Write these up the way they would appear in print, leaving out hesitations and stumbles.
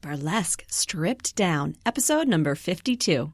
Burlesque Stripped Down, episode number 52.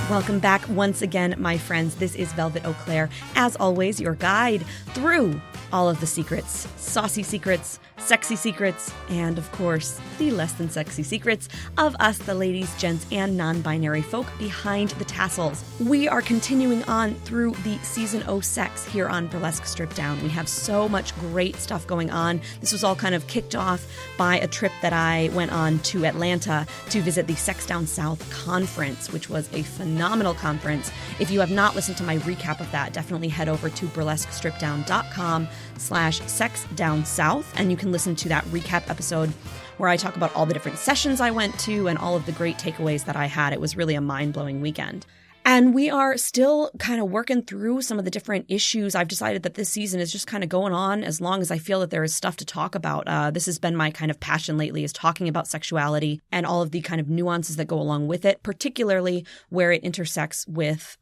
Welcome back once again, my friends. This is Velvet Eau Claire, as always, your guide through all of the secrets, saucy secrets, sexy secrets, and of course, the less than sexy secrets of us, the ladies, gents, and non-binary folk behind the tassels. We are continuing on through the season 0 sex here on Burlesque Stripped Down. We have so much great stuff going on. This was all kind of kicked off by a trip that I went on to Atlanta to visit the Sex Down South conference, which was a phenomenal conference. If you have not listened to my recap of that, definitely head over to burlesquestrippeddown.com/sexdownsouth, and you can listen to that recap episode where I talk about all the different sessions I went to and all of the great takeaways that I had. It was really a mind-blowing weekend. And we are still kind of working through some of the different issues. I've decided that this season is just kind of going on as long as I feel that there is stuff to talk about. This has been my kind of passion lately, is talking about sexuality and all of the kind of nuances that go along with it, particularly where it intersects with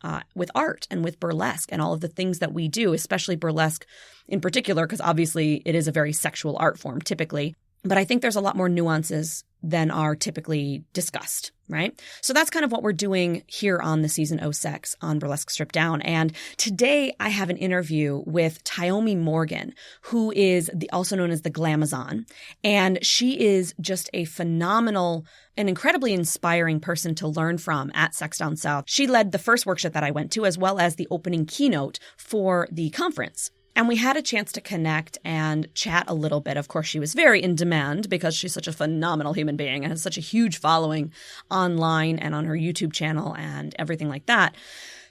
art and with burlesque and all of the things that we do, especially burlesque in particular, because obviously it is a very sexual art form typically. But I think there's a lot more nuances than are typically discussed, right? So that's kind of what we're doing here on the Season 0 Sex on Burlesque Stripped Down. And today I have an interview with Tyomi Morgan, who is also known as the Glamazon. And she is just a phenomenal and incredibly inspiring person to learn from at Sex Down South. She led the first workshop that I went to, as well as the opening keynote for the conference. And we had a chance to connect and chat a little bit. Of course, she was very in demand because she's such a phenomenal human being and has such a huge following online and on her YouTube channel and everything like that.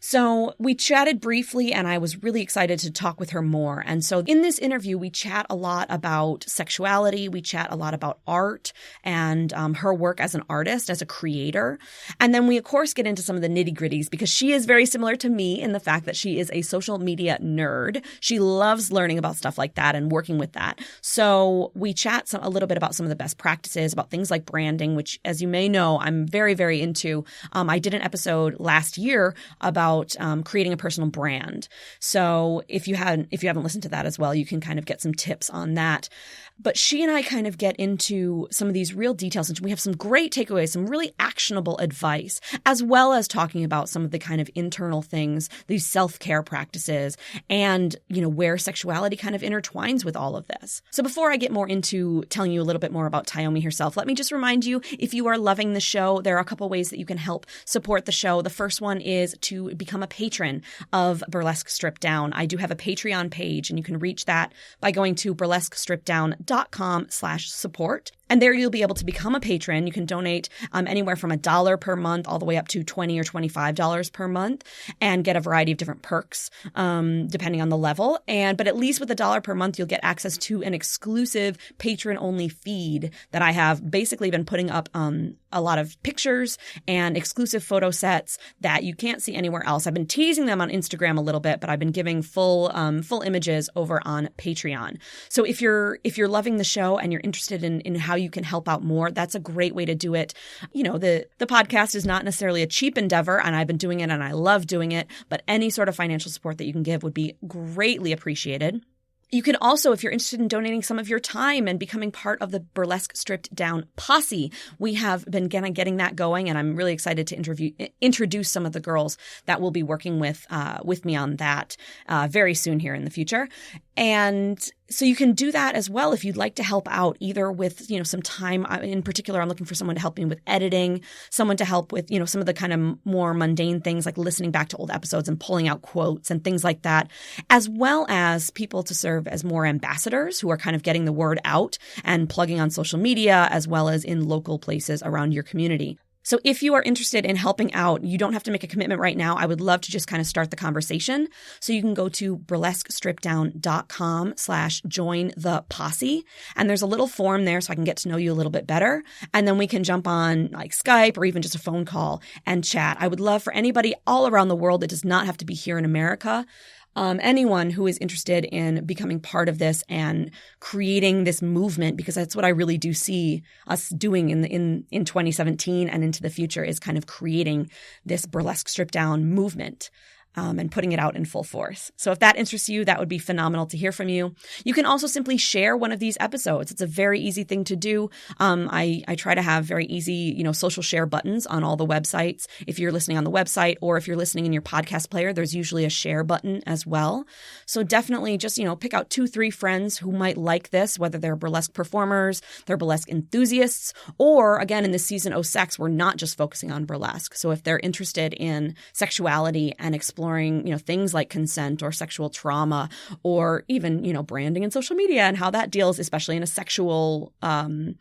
So we chatted briefly, and I was really excited to talk with her more. And so in this interview, we chat a lot about sexuality. We chat a lot about art and her work as an artist, as a creator. And then we, of course, get into some of the nitty-gritties because she is very similar to me in the fact that she is a social media nerd. She loves learning about stuff like that and working with that. So we chat a little bit about some of the best practices, about things like branding, which, as you may know, I'm very, very into. I did an episode last year about creating a personal brand. So if you haven't listened to that as well, you can kind of get some tips on that. But she and I kind of get into some of these real details, and we have some great takeaways, some really actionable advice, as well as talking about some of the kind of internal things, these self-care practices, and, where sexuality kind of intertwines with all of this. So before I get more into telling you a little bit more about Tyomi herself, let me just remind you, if you are loving the show, there are a couple ways that you can help support the show. The first one is to become a patron of Burlesque Stripped Down. I do have a Patreon page, and you can reach that by going to burlesquestrippeddown.com/support. And there you'll be able to become a patron. You can donate anywhere from $1 per month all the way up to $20 or $25 per month and get a variety of different perks depending on the level. But at least with $1 per month, you'll get access to an exclusive patron-only feed that I have basically been putting up a lot of pictures and exclusive photo sets that you can't see anywhere else. I've been teasing them on Instagram a little bit, but I've been giving full images over on Patreon. So if you're loving the show and you're interested in how you can help out more, that's a great way to do it. The podcast is not necessarily a cheap endeavor, and I've been doing it and I love doing it, but any sort of financial support that you can give would be greatly appreciated. You can also, if you're interested in donating some of your time and becoming part of the Burlesque Stripped Down posse, we have been getting that going, and I'm really excited to introduce some of the girls that will be working with me on that very soon here in the future. And so you can do that as well if you'd like to help out, either with, some time. In particular, I'm looking for someone to help me with editing, someone to help with, some of the kind of more mundane things like listening back to old episodes and pulling out quotes and things like that, as well as people to serve as more ambassadors who are kind of getting the word out and plugging on social media, as well as in local places around your community. So if you are interested in helping out, you don't have to make a commitment right now. I would love to just kind of start the conversation. So you can go to burlesquestrippeddown.com/join the posse. And there's a little form there so I can get to know you a little bit better. And then we can jump on like Skype or even just a phone call and chat. I would love for anybody all around the world. It does not have to be here in America. anyone who is interested in becoming part of this and creating this movement, because that's what I really do see us doing in 2017 and into the future, is kind of creating this burlesque strip down movement. And putting it out in full force. So if that interests you, that would be phenomenal to hear from you. You can also simply share one of these episodes. It's a very easy thing to do. I try to have very easy, social share buttons on all the websites. If you're listening on the website or if you're listening in your podcast player, there's usually a share button as well. So definitely just, pick out 2-3 friends who might like this, whether they're burlesque performers, they're burlesque enthusiasts, or again, in this season of Sex, we're not just focusing on burlesque. So if they're interested in sexuality and exploring, things like consent or sexual trauma, or even, branding and social media and how that deals, especially in a sexual,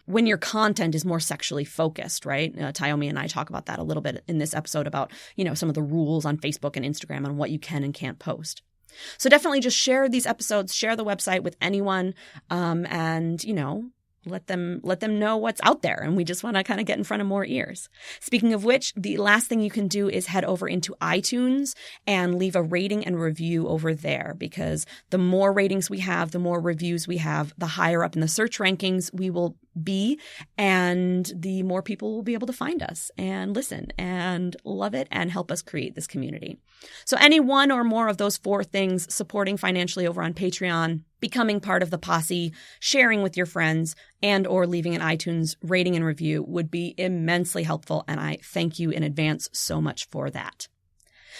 when your content is more sexually focused, right? Tyomi and I talk about that a little bit in this episode about, some of the rules on Facebook and Instagram on what you can and can't post. So definitely just share these episodes, share the website with anyone, and, let them know what's out there. And we just want to kind of get in front of more ears. Speaking of which, the last thing you can do is head over into iTunes and leave a rating and review over there, because the more ratings we have, the more reviews we have, the higher up in the search rankings we will be, and the more people will be able to find us and listen and love it and help us create this community. So any one or more of those 4 things, supporting financially over on Patreon, becoming part of the posse, sharing with your friends, and or leaving an iTunes rating and review would be immensely helpful, and I thank you in advance so much for that.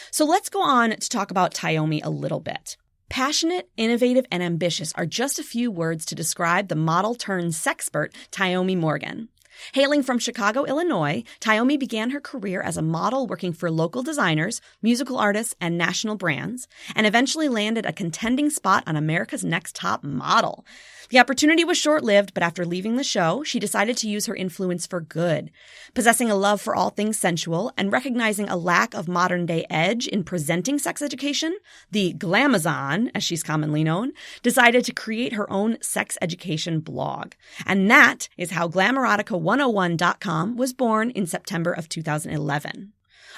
So let's go on to talk about Tyomi a little bit. Passionate, innovative, and ambitious are just a few words to describe the model-turned-sexpert Tyomi Morgan. Hailing from Chicago, Illinois, Tyomi began her career as a model working for local designers, musical artists, and national brands, and eventually landed a contending spot on America's Next Top Model. The opportunity was short-lived, but after leaving the show, she decided to use her influence for good. Possessing a love for all things sensual and recognizing a lack of modern-day edge in presenting sex education, the Glamazon, as she's commonly known, decided to create her own sex education blog. And that is how Glamoratica101.com was born in September of 2011.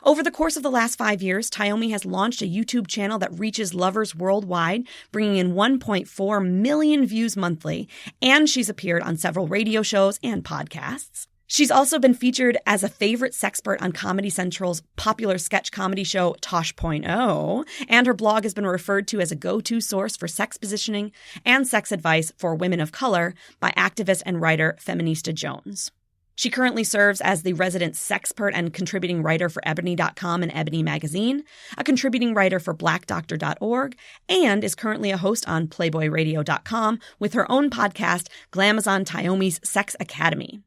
Over the course of the last 5 years, Tyomi has launched a YouTube channel that reaches lovers worldwide, bringing in 1.4 million views monthly, and she's appeared on several radio shows and podcasts. She's also been featured as a favorite sexpert on Comedy Central's popular sketch comedy show Tosh.0, and her blog has been referred to as a go-to source for sex positioning and sex advice for women of color by activist and writer Feminista Jones. She currently serves as the resident sexpert and contributing writer for Ebony.com and Ebony Magazine, a contributing writer for BlackDoctor.org, and is currently a host on PlayBoyRadio.com with her own podcast, Glamazon Tyomi's Sex Academy.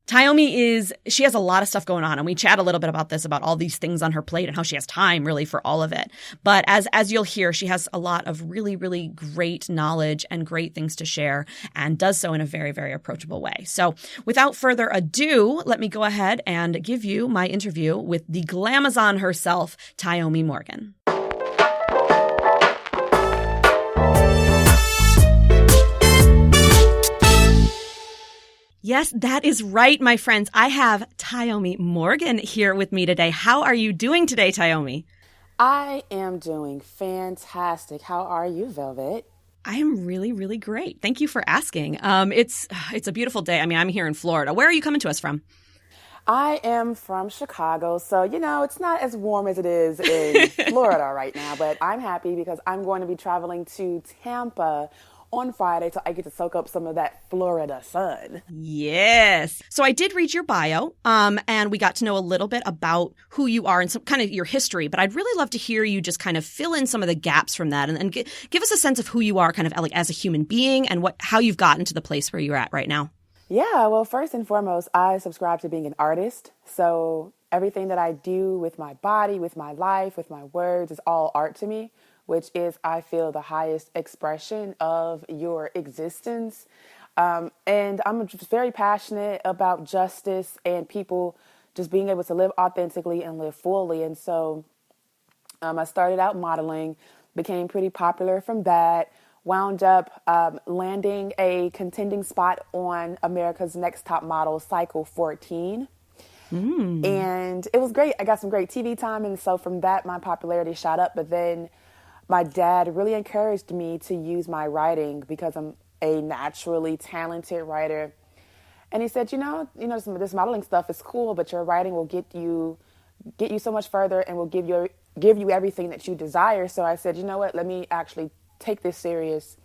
Tyomi she has a lot of stuff going on, and we chat a little bit about this, about all these things on her plate and how she has time really for all of it. But as you'll hear, she has a lot of really, really great knowledge and great things to share, and does so in a very, very approachable way. So without further ado, let me go ahead and give you my interview with the Glamazon herself, Tyomi Morgan. Yes, that is right, my friends. I have Tyomi Morgan here with me today. How are you doing today, Tyomi? I am doing fantastic. How are you, Velvet? I am really, really great. Thank you for asking. It's a beautiful day. I mean, I'm here in Florida. Where are you coming to us from? I am from Chicago, so, it's not as warm as it is in Florida right now, but I'm happy because I'm going to be traveling to Tampa on Friday, so I get to soak up some of that Florida sun. Yes. So I did read your bio, and we got to know a little bit about who you are and some kind of your history, but I'd really love to hear you just kind of fill in some of the gaps from that and give us a sense of who you are kind of like as a human being and how you've gotten to the place where you're at right now. Yeah, well, first and foremost, I subscribe to being an artist. So everything that I do with my body, with my life, with my words is all art to me, which is, I feel, the highest expression of your existence. And I'm just very passionate about justice and people just being able to live authentically and live fully. And so I started out modeling, became pretty popular from that, wound up landing a contending spot on America's Next Top Model Cycle 14. And it was great. I got some great TV time. And so from that, my popularity shot up. But then my dad really encouraged me to use my writing because I'm a naturally talented writer. And he said, this modeling stuff is cool, but your writing will get you so much further and will give you everything that you desire. So I said, you know what, let me actually take this serious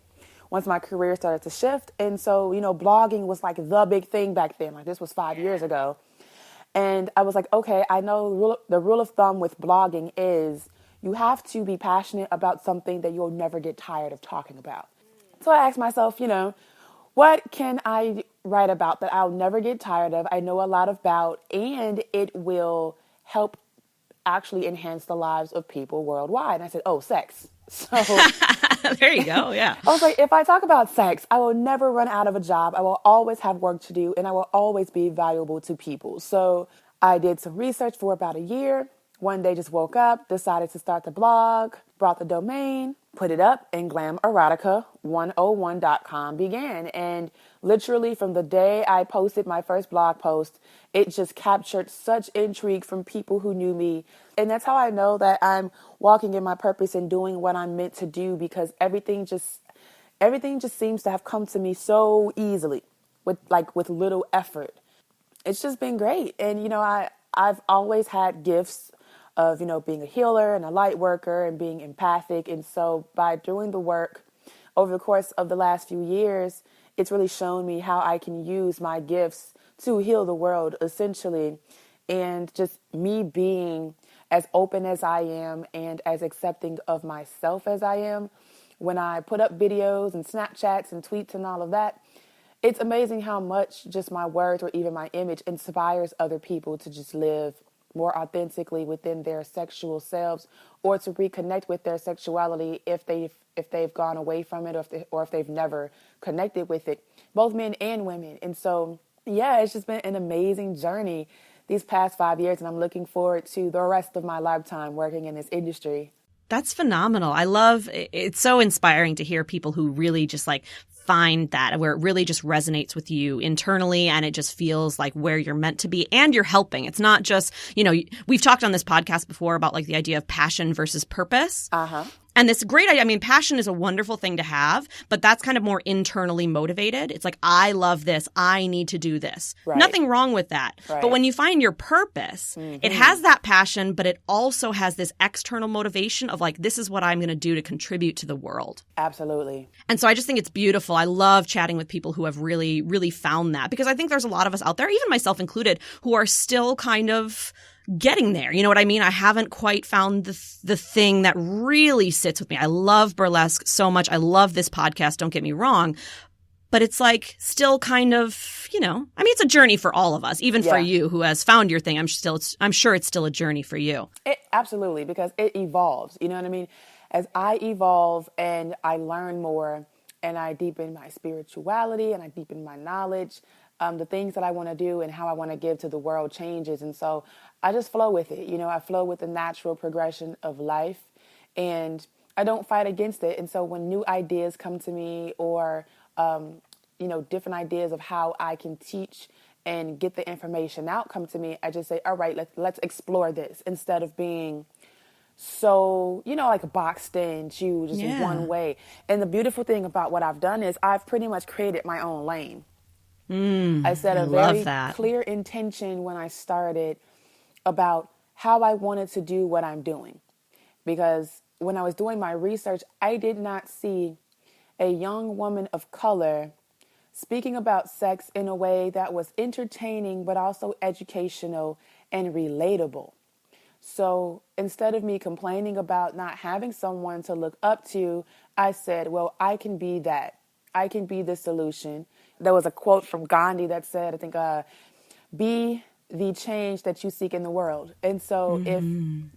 once my career started to shift. And so, blogging was like the big thing back then. Like this was 5 years ago. And I was like, okay, I know the rule of thumb with blogging is you have to be passionate about something that you'll never get tired of talking about. So I asked myself, what can I write about that I'll never get tired of, I know a lot about, and it will help actually enhance the lives of people worldwide? And I said, sex. So there you go. Yeah. I was like, if I talk about sex, I will never run out of a job. I will always have work to do, and I will always be valuable to people. So I did some research for about a year. One day just woke up, decided to start the blog, brought the domain, put it up, and glamerotica101.com began. And literally from the day I posted my first blog post, it just captured such intrigue from people who knew me. And that's how I know that I'm walking in my purpose and doing what I'm meant to do, because everything just seems to have come to me so easily with little effort. It's just been great. And, I've always had gifts of, being a healer and a light worker and being empathic. And so by doing the work over the course of the last few years, it's really shown me how I can use my gifts to heal the world, essentially. And just me being as open as I am and as accepting of myself as I am, when I put up videos and Snapchats and tweets and all of that, it's amazing how much just my words or even my image inspires other people to just live more authentically within their sexual selves, or to reconnect with their sexuality if they've gone away from it, or if they've never connected with it, both men and women. And so, yeah, it's just been an amazing journey these past 5 years, and I'm looking forward to the rest of my lifetime working in this industry. That's phenomenal. I love it. It's so inspiring to hear people who really just find that, where it really just resonates with you internally and it just feels like where you're meant to be and you're helping. It's not just, we've talked on this podcast before about the idea of passion versus purpose. Uh-huh. And this great idea, passion is a wonderful thing to have, but that's kind of more internally motivated. It's like, I love this. I need to do this. Right. Nothing wrong with that. Right. But when you find your purpose, it has that passion, but it also has this external motivation of this is what I'm going to do to contribute to the world. Absolutely. And so I just think it's beautiful. I love chatting with people who have really, really found that, because I think there's a lot of us out there, even myself included, who are still kind of getting there. You know what I mean? I haven't quite found the thing that really sits with me. I love burlesque so much. I love this podcast. Don't get me wrong. But it's still kind of, it's a journey for all of us, even for you who has found your thing. I'm sure it's still a journey for you. Absolutely, because it evolves. You know what I mean? As I evolve and I learn more and I deepen my spirituality and I deepen my knowledge, the things that I want to do and how I want to give to the world changes. And so I just flow with it. I flow with the natural progression of life, and I don't fight against it. And so when new ideas come to me, or, different ideas of how I can teach and get the information out come to me, I just say, all right, let's explore this, instead of being so, boxed in to just one way. And the beautiful thing about what I've done is I've pretty much created my own lane. I set a very clear intention when I started about how I wanted to do what I'm doing. Because when I was doing my research, I did not see a young woman of color speaking about sex in a way that was entertaining, but also educational and relatable. So instead of me complaining about not having someone to look up to, I said, well, I can be that. I can be the solution. There was a quote from Gandhi that said, I think, be the change that you seek in the world. And so if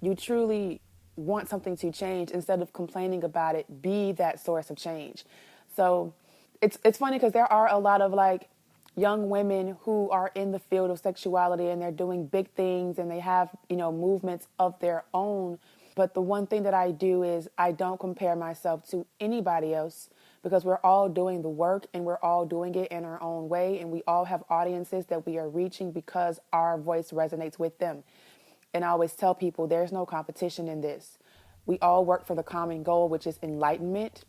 you truly want something to change, instead of complaining about it, be that source of change. So it's funny because there are a lot of young women who are in the field of sexuality, and they're doing big things, and they have, movements of their own. But the one thing that I do is I don't compare myself to anybody else, because we're all doing the work and we're all doing it in our own way. And we all have audiences that we are reaching because our voice resonates with them. And I always tell people there's no competition in this. we all work for the common goal, which is enlightenment.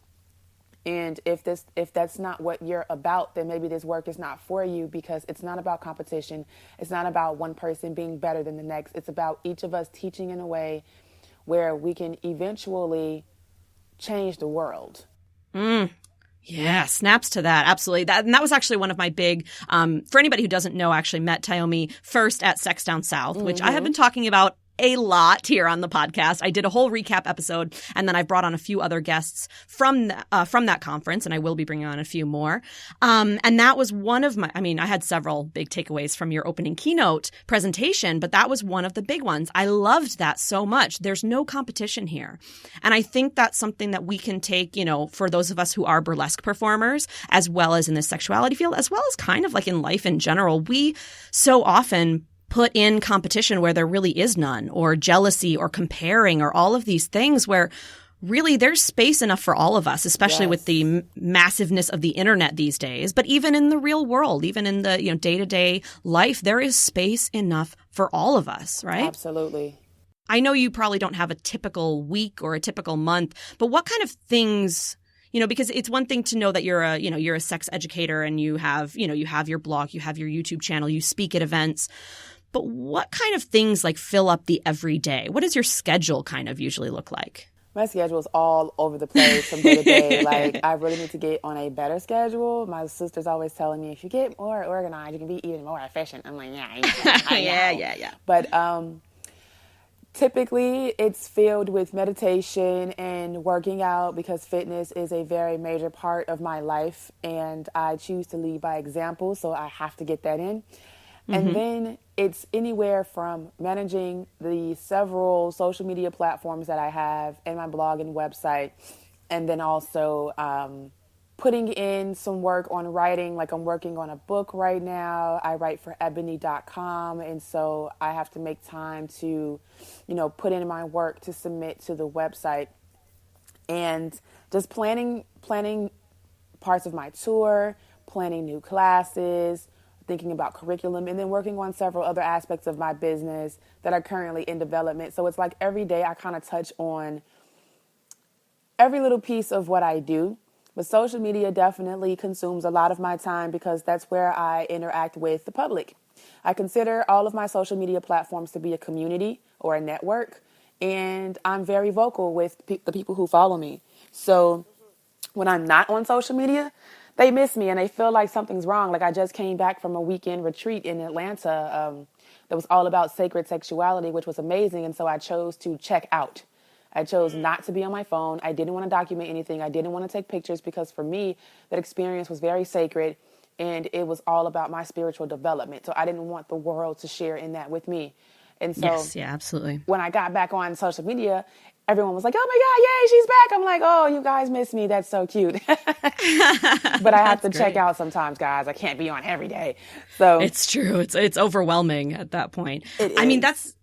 And if that's not what you're about, then maybe this work is not for you, because it's not about competition. It's not about one person being better than the next. It's about each of us teaching in a way where we can eventually change the world. Yeah, snaps to that. Absolutely. And that was actually one of my big, for anybody who doesn't know, actually met Tyomi first at Sex Down South, which I have been talking about a lot here on the podcast. I did a whole recap episode, and then I've brought on a few other guests from that conference, and I will be bringing on a few more. And that was one of I had several big takeaways from your opening keynote presentation, but that was one of the big ones. I loved that so much. There's no competition here. And I think that's something that we can take, for those of us who are burlesque performers, as well as in the sexuality field, as well as kind of like in life in general. We so often put in competition where there really is none, or jealousy or comparing or all of these things where really there's space enough for all of us, especially with the massiveness of the internet these days. But even in the real world, even in the day-to-day life, there is space enough for all of us, right? Absolutely. I know you probably don't have a typical week or a typical month, but what kind of things because it's one thing to know that you're a sex educator and you have your blog, you have your YouTube channel, you speak at events. But what kind of things like fill up the everyday? What does your schedule kind of usually look like? My schedule is all over the place from day to day. Like, I really need to get on a better schedule. My sister's always telling me, if you get more organized, you can be even more efficient. I'm like, yeah. But typically, it's filled with meditation and working out, because fitness is a very major part of my life, and I choose to lead by example, so I have to get that in. And then it's anywhere from managing the several social media platforms that I have and my blog and website, and then also putting in some work on writing. Like, I'm working on a book right now. I write for ebony.com, and so I have to make time to, put in my work to submit to the website, and just planning parts of my tour, planning new classes, thinking about curriculum, and then working on several other aspects of my business that are currently in development. So it's like every day I kind of touch on every little piece of what I do. But social media definitely consumes a lot of my time, because that's where I interact with the public. I consider all of my social media platforms to be a community or a network, and I'm very vocal with the people who follow me. So when I'm not on social media, they miss me and they feel like something's wrong. Like, I just came back from a weekend retreat in Atlanta that was all about sacred sexuality, which was amazing. And so I chose to check out. I chose not to be on my phone. I didn't want to document anything. I didn't want to take pictures, because for me, that experience was very sacred, and it was all about my spiritual development. So I didn't want the world to share in that with me. And so yes, yeah, absolutely. When I got back on social media, everyone was like, oh my God, yay, she's back. I'm like, oh, you guys miss me. That's so cute. But I have to check out sometimes, guys. I can't be on every day. So it's true. It's overwhelming at that point. I mean, that's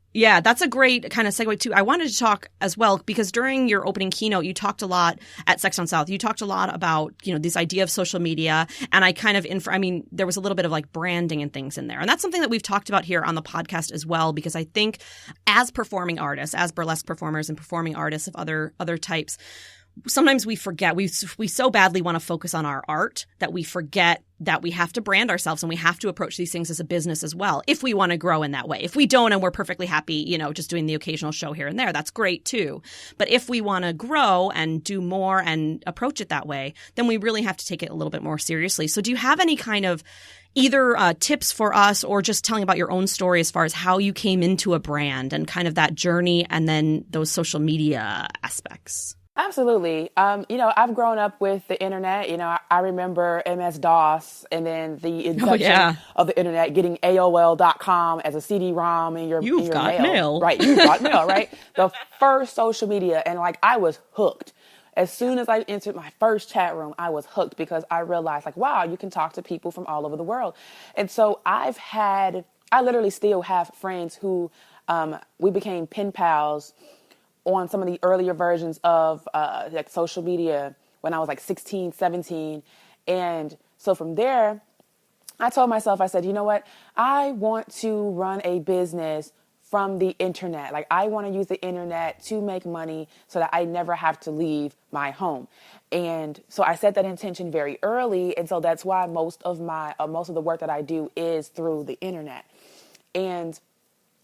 a great kind of segue too. I wanted to talk as well, because during your opening keynote, you talked a lot at Sex on South. You talked a lot about, this idea of social media. And I kind of, there was a little bit of like branding and things in there. And that's something that we've talked about here on the podcast as well, because I think as performing artists, as burlesque performers and performing artists of other types, sometimes we forget, we so badly want to focus on our art that we forget that we have to brand ourselves, and we have to approach these things as a business as well, if we want to grow in that way. If we don't, and we're perfectly happy, just doing the occasional show here and there, that's great too. But if we want to grow and do more and approach it that way, then we really have to take it a little bit more seriously. So do you have any kind of either tips for us, or just telling about your own story as far as how you came into a brand and kind of that journey, and then those social media aspects? Absolutely. I've grown up with the internet. I remember MS-DOS, and then the inception of the internet, getting AOL.com as a CD-ROM in your mail. Right. You've got mail, right? The first social media. And I was hooked. As soon as I entered my first chat room, I was hooked, because I realized wow, you can talk to people from all over the world. And so I literally still have friends who we became pen pals on some of the earlier versions of social media when I was 16, 17. And so from there, I told myself, I said, you know what? I want to run a business from the internet. Like, I want to use the internet to make money so that I never have to leave my home. And so I set that intention very early. And so that's why most of the work that I do is through the internet. And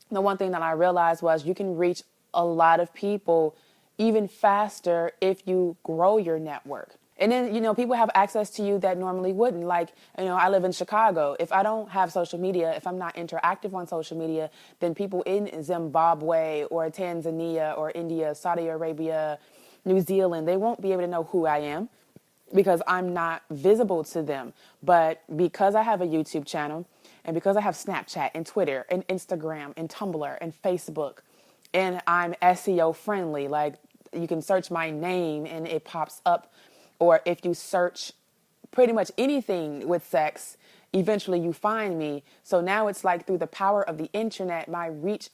the one thing that I realized was you can reach a lot of people even faster if you grow your network. And then, people have access to you that normally wouldn't. Like, I live in Chicago. If I don't have social media, if I'm not interactive on social media, then people in Zimbabwe or Tanzania or India, Saudi Arabia, New Zealand, they won't be able to know who I am because I'm not visible to them. But because I have a YouTube channel and because I have Snapchat and Twitter and Instagram and Tumblr and Facebook, and I'm SEO friendly, like you can search my name and it pops up. Or if you search pretty much anything with sex, eventually you find me. So now it's like through the power of the internet, my reach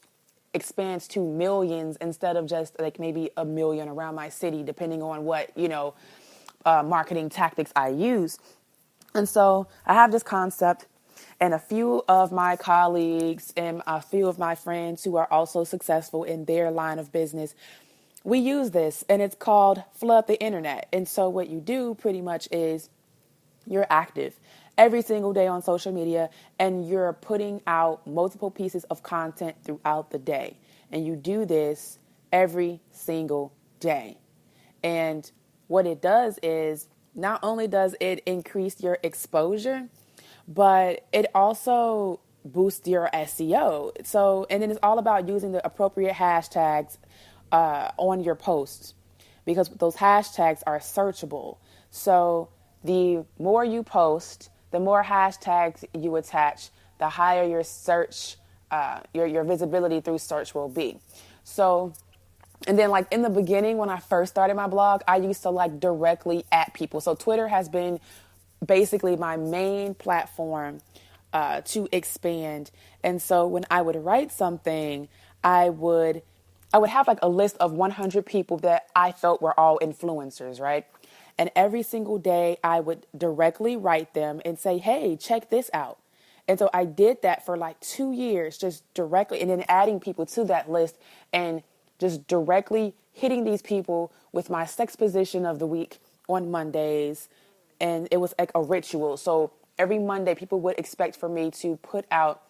expands to millions instead of just like maybe a million around my city, depending on what, marketing tactics I use. And so I have this concept, and a few of my colleagues and a few of my friends who are also successful in their line of business, we use this, and it's called flood the internet. And so what you do pretty much is you're active every single day on social media, and you're putting out multiple pieces of content throughout the day. And you do this every single day. And what it does is not only does it increase your exposure, but it also boosts your SEO. So, and then it's all about using the appropriate hashtags on your posts, because those hashtags are searchable. So the more you post, the more hashtags you attach, the higher your search, your visibility through search will be. So, and then like in the beginning, when I first started my blog, I used to like directly at people. So Twitter has been basically my main platform to expand. And so when I would write something, I would have like a list of 100 people that I felt were all influencers, right? And every single day I would directly write them and say, hey, check this out. And so I did that for like 2 years, just directly, and then adding people to that list and just directly hitting these people with my sex position of the week on Mondays. And it was like a ritual. So every Monday people would expect for me to put out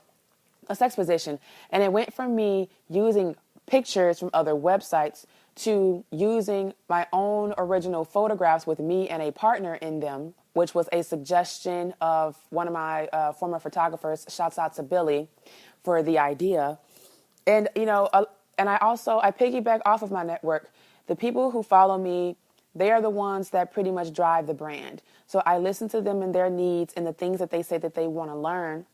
a sex position. And it went from me using pictures from other websites to using my own original photographs with me and a partner in them, which was a suggestion of one of my former photographers. Shouts out to Billy for the idea. And, and I piggyback off of my network. The people who follow me, they are the ones that pretty much drive the brand. So I listen to them and their needs and the things that they say that they want to learn.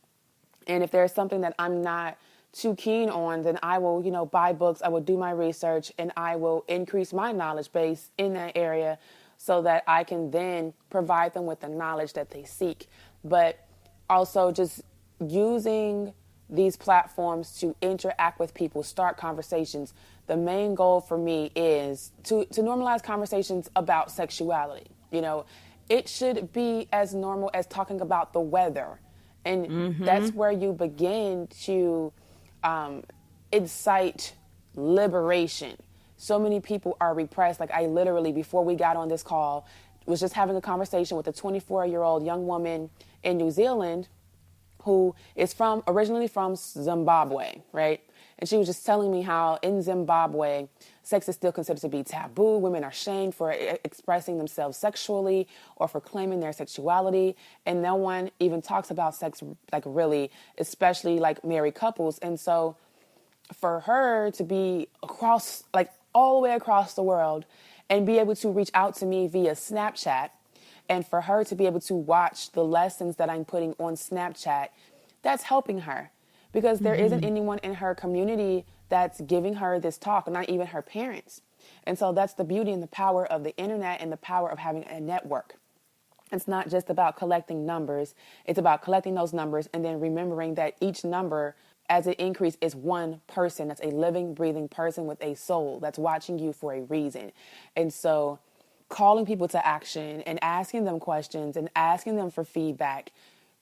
And if there's something that I'm not too keen on, then I will, buy books, I will do my research, and I will increase my knowledge base in that area so that I can then provide them with the knowledge that they seek. But also just using these platforms to interact with people, start conversations. The main goal for me is to normalize conversations about sexuality. It should be as normal as talking about the weather. And that's where you begin to incite liberation. So many people are repressed. Like I literally, before we got on this call, was just having a conversation with a 24-year-old young woman in New Zealand who is originally from Zimbabwe, right? And she was just telling me how in Zimbabwe, sex is still considered to be taboo. Women are shamed for expressing themselves sexually or for claiming their sexuality. And no one even talks about sex, like really, especially like married couples. And so for her to be across, like all the way across the world and be able to reach out to me via Snapchat, and for her to be able to watch the lessons that I'm putting on Snapchat, that's helping her. Because there isn't anyone in her community that's giving her this talk, not even her parents. And so that's the beauty and the power of the internet and the power of having a network. It's not just about collecting numbers. It's about collecting those numbers and then remembering that each number, as it increases, is one person. That's a living, breathing person with a soul that's watching you for a reason. And so calling people to action and asking them questions and asking them for feedback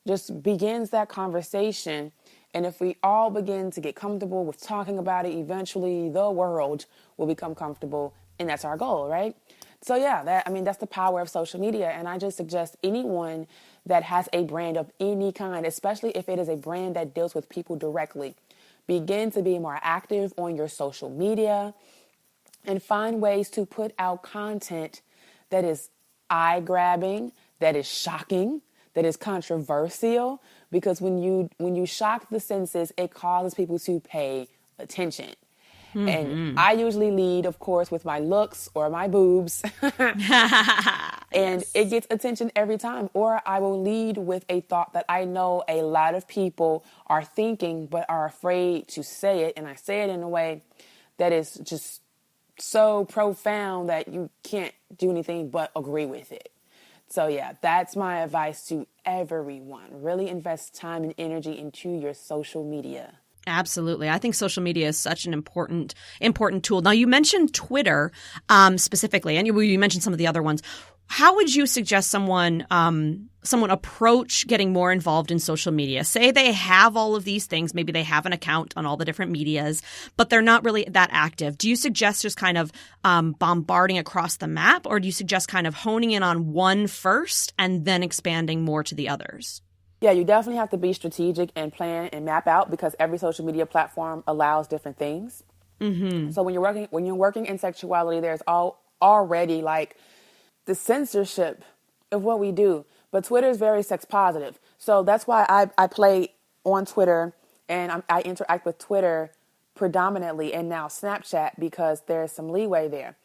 just begins that conversation. And if we all begin to get comfortable with talking about it, eventually the world will become comfortable. And that's our goal, right? So yeah, that's the power of social media. And I just suggest anyone that has a brand of any kind, especially if it is a brand that deals with people directly, begin to be more active on your social media and find ways to put out content that is eye-grabbing, that is shocking, that is controversial, because when you shock the senses, it causes people to pay attention. Mm-hmm. And I usually lead, of course, with my looks or my boobs. And it gets attention every time. Or I will lead with a thought that I know a lot of people are thinking but are afraid to say it. And I say it in a way that is just so profound that you can't do anything but agree with it. So yeah, that's my advice to everyone. Really invest time and energy into your social media. Absolutely. I think social media is such an important tool. Now, you mentioned Twitter specifically, and you mentioned some of the other ones. How would you suggest someone approach getting more involved in social media? Say they have all of these things. Maybe they have an account on all the different medias, but they're not really that active. Do you suggest just kind of bombarding across the map, or do you suggest kind of honing in on one first and then expanding more to the others? Yeah, you definitely have to be strategic and plan and map out, because every social media platform allows different things. Mm-hmm. So when you're working in sexuality, there's already like the censorship of what we do. But Twitter is very sex positive. So that's why I play on Twitter, and I interact with Twitter predominantly, and now Snapchat, because there's some leeway there.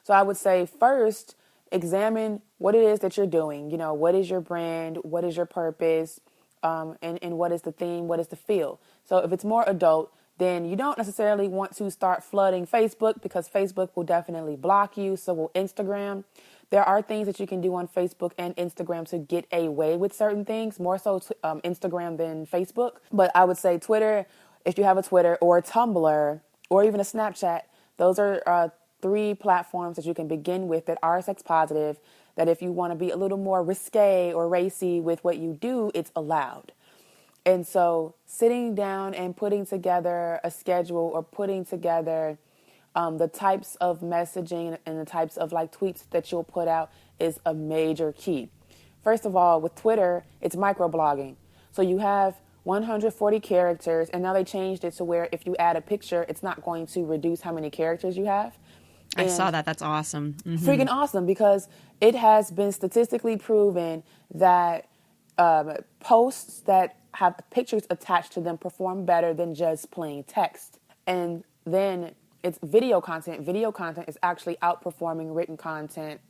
So I would say first, examine what it is that you're doing. You know, what is your brand? What is your purpose? And what is the theme? What is the feel? So if it's more adult, then you don't necessarily want to start flooding Facebook, because Facebook will definitely block you. So will Instagram. There are things that you can do on Facebook and Instagram to get away with certain things, more so Instagram than Facebook. But I would say Twitter, if you have a Twitter or a Tumblr or even a Snapchat, those are 3 platforms that you can begin with that are sex positive, that if you want to be a little more risque or racy with what you do, it's allowed. And so sitting down and putting together a schedule, or putting together the types of messaging and the types of like tweets that you'll put out is a major key. First of all, with Twitter, it's microblogging. So you have 140 characters, and now they changed it to where if you add a picture, it's not going to reduce how many characters you have. I saw that. That's awesome. Mm-hmm. Freaking awesome, because it has been statistically proven that posts that have pictures attached to them perform better than just plain text. And then it's video content. Video content is actually outperforming written content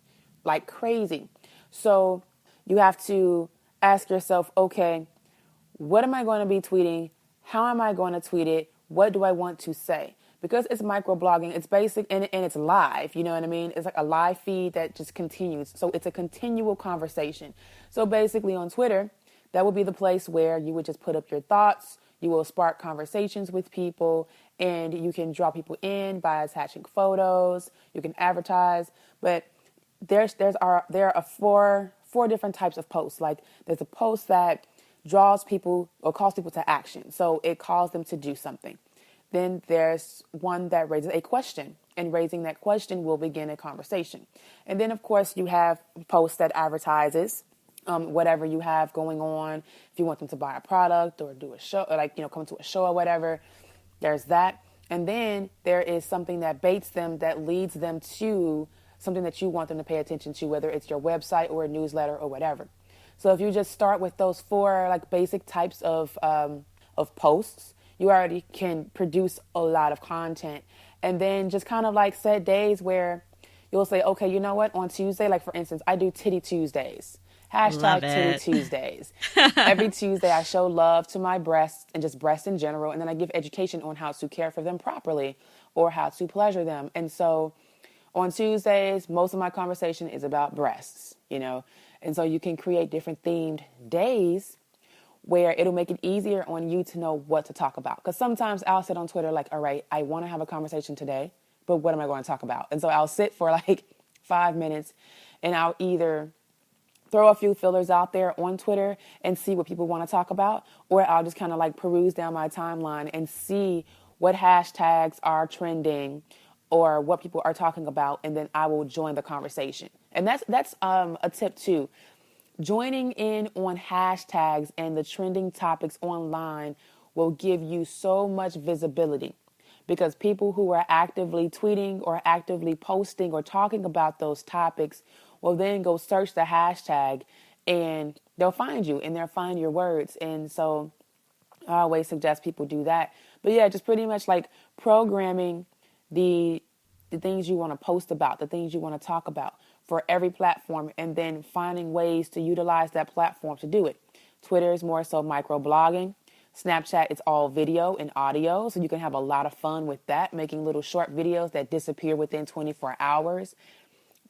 like crazy. So you have to ask yourself, okay, what am I going to be tweeting? How am I going to tweet it? What do I want to say? Because it's microblogging, it's basic and it's live, you know what I mean? It's like a live feed that just continues. So it's a continual conversation. So basically on Twitter, that would be the place where you would just put up your thoughts. You will spark conversations with people, and you can draw people in by attaching photos. You can advertise, but there are four different types of posts. Like there's a post that draws people or calls people to action. So it calls them to do something. Then there's one that raises a question, and raising that question will begin a conversation. And then, of course, you have posts that advertises whatever you have going on. If you want them to buy a product or do a show, or come to a show or whatever, there's that. And then there is something that baits them, that leads them to something that you want them to pay attention to, whether it's your website or a newsletter or whatever. So if you just start with those 4 basic types of posts, you already can produce a lot of content. And then just kind of set days where you'll say, okay, you know what? On Tuesday, for instance, I do Titty Tuesdays. Hashtag Titty Tuesdays. Every Tuesday, I show love to my breasts and just breasts in general. And then I give education on how to care for them properly or how to pleasure them. And so on Tuesdays, most of my conversation is about breasts, And so you can create different themed days where it'll make it easier on you to know what to talk about. Because sometimes I'll sit on Twitter all right, I want to have a conversation today, but what am I going to talk about? And so I'll sit for 5 minutes, and I'll either throw a few fillers out there on Twitter and see what people want to talk about, or I'll just kind of like peruse down my timeline and see what hashtags are trending or what people are talking about, and then I will join the conversation. And that's a tip too. Joining in on hashtags and the trending topics online will give you so much visibility, because people who are actively tweeting or actively posting or talking about those topics will then go search the hashtag and they'll find you and they'll find your words. And so I always suggest people do that. But yeah, just pretty much like programming the things you want to post about, the things you want to talk about for every platform, and then finding ways to utilize that platform to do it. Twitter is more so microblogging. Snapchat is all video and audio, so you can have a lot of fun with that, making little short videos that disappear within 24 hours.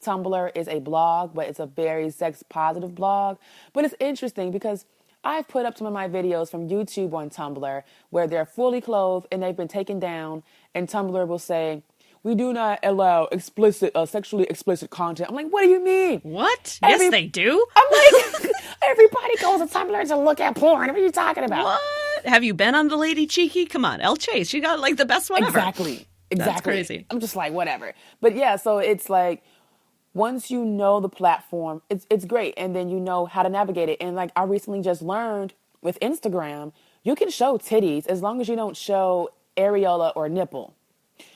Tumblr is a blog, but it's a very sex positive blog. But it's interesting because I've put up some of my videos from YouTube on Tumblr where they're fully clothed and they've been taken down, and Tumblr will say, "We do not allow sexually explicit content." I'm like, what do you mean? What? Yes, they do. I'm like, everybody goes to Tumblr to look at porn. What are you talking about? What? Have you been on the Lady Cheeky? Come on, El Chase. She got like the best one ever. Exactly. That's crazy. I'm just like, whatever. But yeah, so it's like, once you know the platform, it's great. And then you know how to navigate it. And like I recently just learned with Instagram, you can show titties as long as you don't show areola or nipple.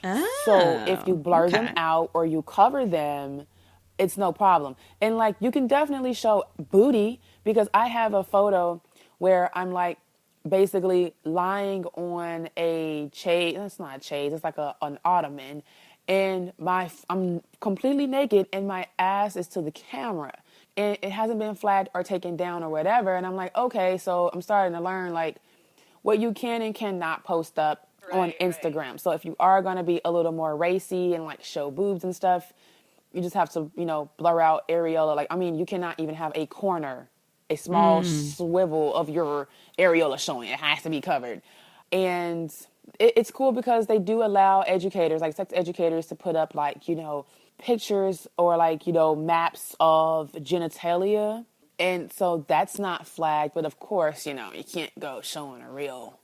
Oh, so if you blur them out or you cover them, it's no problem. And like you can definitely show booty, because I have a photo where I'm like basically lying on a chaise. That's not a chaise. It's like an ottoman. And I'm completely naked and my ass is to the camera. And it hasn't been flagged or taken down or whatever. And I'm like, okay, so I'm starting to learn like what you can and cannot post up on Instagram. Right. So if you are going to be a little more racy and like show boobs and stuff, you just have to, blur out areola. Like, I mean, you cannot even have a corner, a small swivel of your areola showing. It has to be covered. And it's cool because they do allow educators, like sex educators, to put up like, pictures or like, maps of genitalia. And so that's not flagged. But of course, you can't go showing a real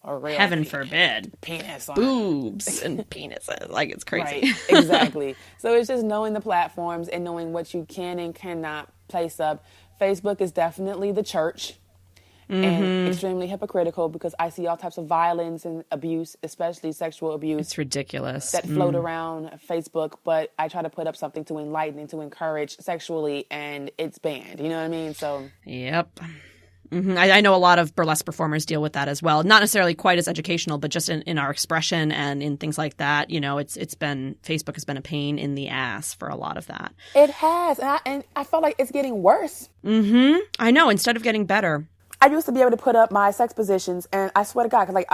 heaven forbid penis on boobs and penises. Like, it's crazy. Right, exactly. So it's just knowing the platforms and knowing what you can and cannot place up. Facebook is definitely the church. And extremely hypocritical, because I see all types of violence and abuse, especially sexual abuse. It's ridiculous. That float around Facebook, but I try to put up something to enlighten and to encourage sexually, and it's banned. You know what I mean? So. Yep. I know a lot of burlesque performers deal with that as well. Not necessarily quite as educational, but just in our expression and in things like that. Facebook has been a pain in the ass for a lot of that. It has, and I feel like it's getting worse. I know, instead of getting better. I used to be able to put up my sex positions, and I swear to God, because like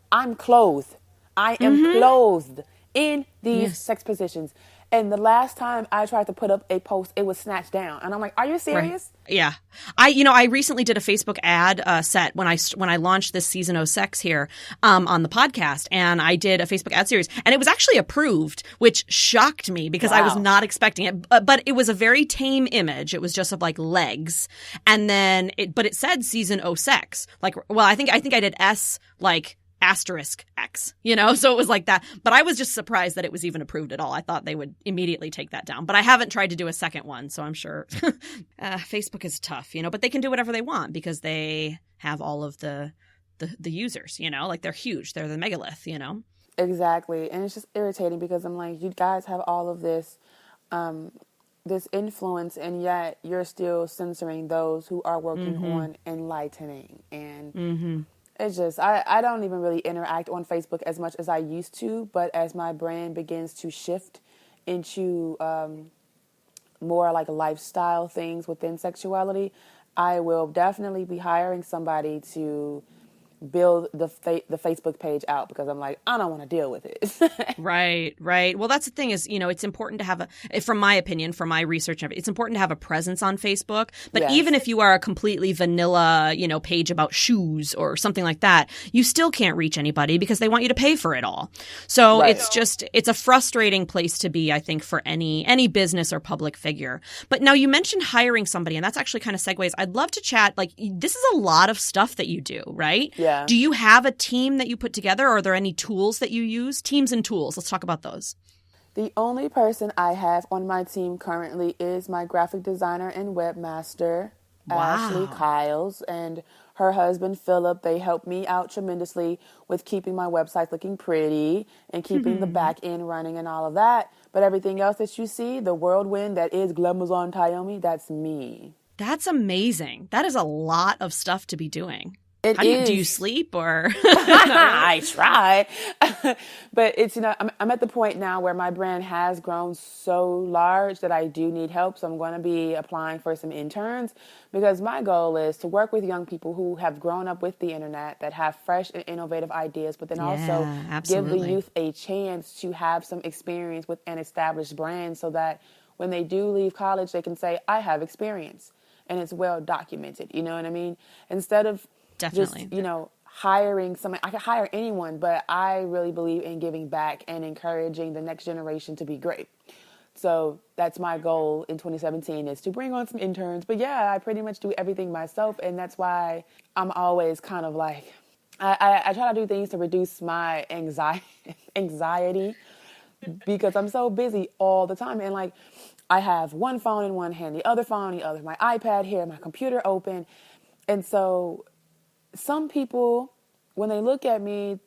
I'm clothed. I am clothed in these sex positions. And the last time I tried to put up a post, it was snatched down. And I'm like, are you serious? Right. Yeah. I recently did a Facebook ad set when I launched this season of Sex here on the podcast, and I did a Facebook ad series, and it was actually approved, which shocked me because I was not expecting it. But it was a very tame image. It was just of like legs, and then it said season of Sex. Like, well, I think I did S like asterisk X, so it was like that. But I was just surprised that it was even approved at all. I thought they would immediately take that down. But I haven't tried to do a second one, so I'm sure Facebook is tough, but they can do whatever they want because they have all of the users, like they're huge. They're the megalith, Exactly. And it's just irritating because I'm like, you guys have all of this this influence, and yet you're still censoring those who are working on enlightening. And it's just, I don't even really interact on Facebook as much as I used to, but as my brand begins to shift into more like lifestyle things within sexuality, I will definitely be hiring somebody to build the Facebook page out because I'm like, I don't want to deal with it. Right, right. Well, that's the thing is, it's important to have from my opinion, from my research, it's important to have a presence on Facebook. But Yes. even if you are a completely vanilla, page about shoes or something like that, you still can't reach anybody because they want you to pay for it all. So Right. it's a frustrating place to be, I think, for any business or public figure. But now you mentioned hiring somebody, and that's actually kind of segues. I'd love to chat. Like, this is a lot of stuff that you do, right? Yeah. Do you have a team that you put together? Or are there any tools that you use? Teams and tools. Let's talk about those. The only person I have on my team currently is my graphic designer and webmaster, Ashley Kiles, and her husband, Philip. They help me out tremendously with keeping my website looking pretty and keeping the back end running and all of that. But everything else that you see, the whirlwind that is Glamazon Tyomi, that's me. That's amazing. That is a lot of stuff to be doing. It do is. You sleep or? I try. But it's, I'm at the point now where my brand has grown so large that I do need help. So I'm going to be applying for some interns because my goal is to work with young people who have grown up with the internet, that have fresh and innovative ideas, but then also give the youth a chance to have some experience with an established brand so that when they do leave college, they can say, I have experience and it's well documented. You know what I mean? Instead of Definitely. just, hiring someone. I could hire anyone, but I really believe in giving back and encouraging the next generation to be great. So that's my goal in 2017 is to bring on some interns. But yeah, I pretty much do everything myself. And that's why I'm always kind of like, I try to do things to reduce my anxiety because I'm so busy all the time. And like, I have one phone in one hand, the other phone in the other, my iPad here, my computer open. And so some people, when they look at me,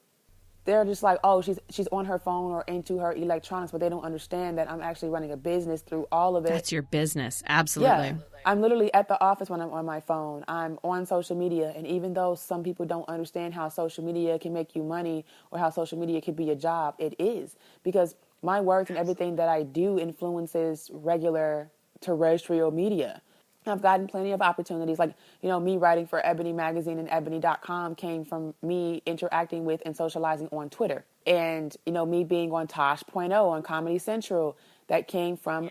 they're just like, oh, she's on her phone or into her electronics, but they don't understand that I'm actually running a business through all of it. That's your business. Absolutely. Yeah. I'm literally at the office when I'm on my phone. I'm on social media. And even though some people don't understand how social media can make you money or how social media can be a job, it is. Because my words and everything that I do influences regular terrestrial media. I've gotten plenty of opportunities, like, me writing for Ebony Magazine and Ebony.com came from me interacting with and socializing on Twitter. And, me being on Tosh.0 on Comedy Central, that came from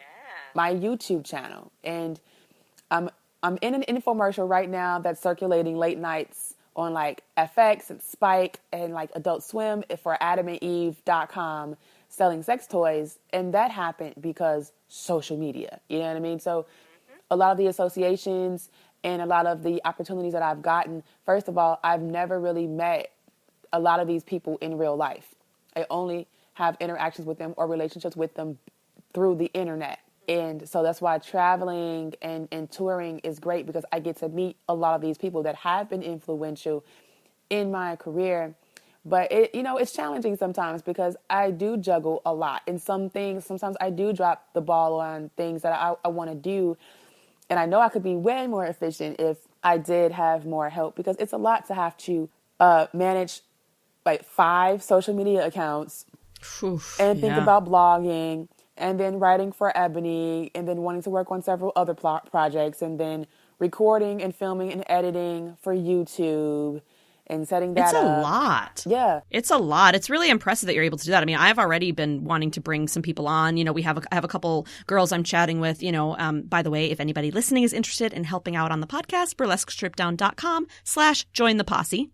my YouTube channel. And I'm in an infomercial right now that's circulating late nights on like FX and Spike and like Adult Swim for AdamandEve.com selling sex toys. And that happened because social media, you know what I mean? So a lot of the associations and a lot of the opportunities that I've gotten, first of all, I've never really met a lot of these people in real life. I only have interactions with them or relationships with them through the internet. And so that's why traveling and touring is great because I get to meet a lot of these people that have been influential in my career. But it's challenging sometimes because I do juggle a lot. And sometimes I do drop the ball on things that I want to do. And I know I could be way more efficient if I did have more help because it's a lot to have to manage like 5 social media accounts and think about blogging and then writing for Ebony and then wanting to work on several other projects and then recording and filming and editing for YouTube and setting that up. It's a lot. Yeah. It's a lot. It's really impressive that you're able to do that. I mean, I've already been wanting to bring some people on. I have a couple girls I'm chatting with, by the way, if anybody listening is interested in helping out on the podcast, burlesquestripdown.com/join the posse.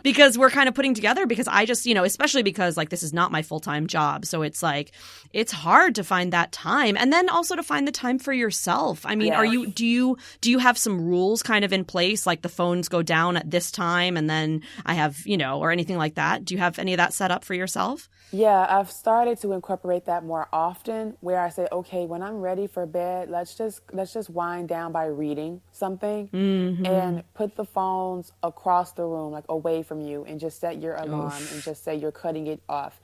Because we're kind of putting together because I just, especially because like this is not my full-time job. So it's like, it's hard to find that time. And then also to find the time for yourself. I mean, do you have some rules kind of in place? Like the phones go down at this time and then I have, or anything like that. Do you have any of that set up for yourself? Yeah, I've started to incorporate that more often where I say, okay, when I'm ready for bed, let's just wind down by reading something and put the phones across the room, like away from you and just set your alarm and just say you're cutting it off.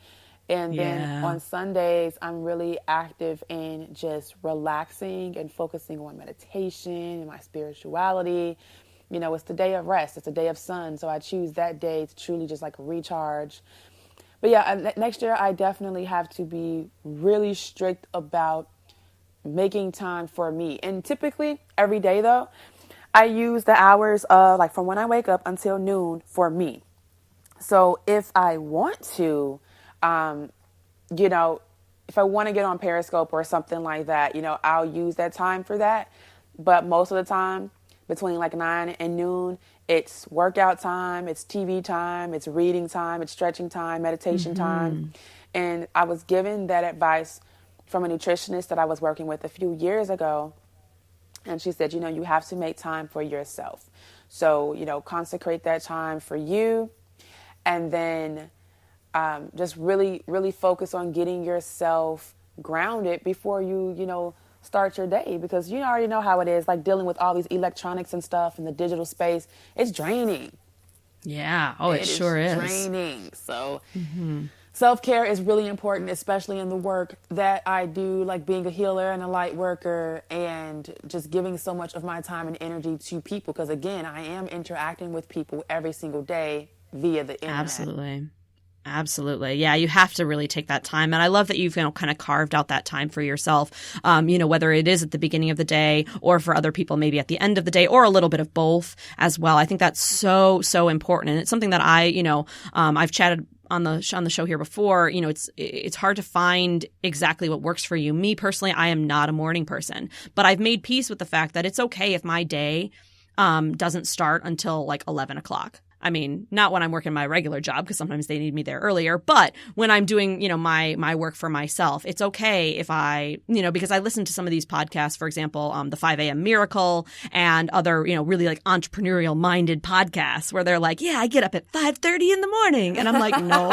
And then on Sundays, I'm really active in just relaxing and focusing on meditation and my spirituality. It's the day of rest. It's a day of sun. So I choose that day to truly just like recharge. But yeah, next year I definitely have to be really strict about making time for me. And typically every day though, I use the hours of like from when I wake up until noon for me. So if I want to, you know, if I want to get on Periscope or something like that, you know, I'll use that time for that. But most of the time, between like 9 and noon, it's workout time, it's TV time, it's reading time, it's stretching time, meditation time. And I was given that advice from a nutritionist that I was working with a few years ago. And she said, you know, you have to make time for yourself. So, you know, consecrate that time for you. And then just really, really focus on getting yourself grounded before you know, start your day, because you already know how it is, like dealing with all these electronics and stuff in the digital space. It's draining. Yeah. Oh, it sure is. Draining. So self-care is really important, especially in the work that I do, like being a healer and a light worker and just giving so much of my time and energy to people. Because again, I am interacting with people every single day via the internet. Absolutely. Absolutely. Yeah, you have to really take that time. And I love that you've, you know, kind of carved out that time for yourself, you know, whether it is at the beginning of the day or for other people, maybe at the end of the day, or a little bit of both as well. I think that's so, so important. And it's something that I, you know, I've chatted on the show here before. You know, it's hard to find exactly what works for you. Me personally, I am not a morning person, but I've made peace with the fact that it's okay if my day doesn't start until like 11 o'clock. I mean, not when I'm working my regular job, because sometimes they need me there earlier, but when I'm doing, you know, my work for myself, it's okay if I, you know, because I listen to some of these podcasts, for example, the 5 a.m. Miracle and other, you know, really like entrepreneurial minded podcasts where they're like, yeah, I get up at 5:30 in the morning. And I'm like, no.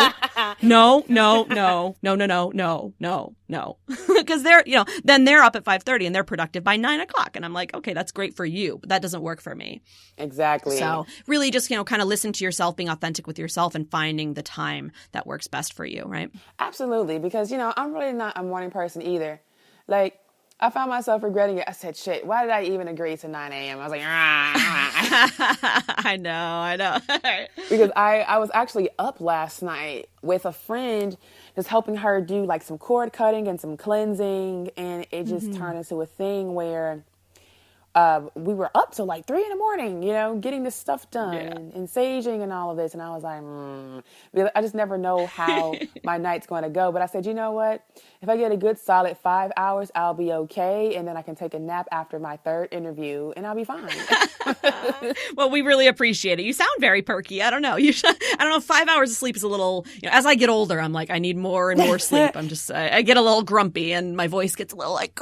Because they're, you know, then they're up at 5:30 and they're productive by 9 o'clock. And I'm like, okay, that's great for you, but that doesn't work for me. Exactly. So really just, you know, kind of listen to yourself, being authentic with yourself and finding the time that works best for you, right? Absolutely. Because, you know, I'm really not a morning person either. Like, I found myself regretting it. I said, shit, why did I even agree to 9 a.m.? I was like, I know. Because I was actually up last night with a friend, just helping her do like some cord cutting and some cleansing. And it just turned into a thing where we were up till like 3 a.m, you know, getting this stuff done and saging and all of this. And I was like, because I just never know how my night's going to go. But I said, you know what? If I get a good solid 5 hours, I'll be okay. And then I can take a nap after my third interview and I'll be fine. Well, we really appreciate it. You sound very perky. I don't know. I don't know. 5 hours of sleep is a little, you know, as I get older, I'm like, I need more and more sleep. I get a little grumpy and my voice gets a little like,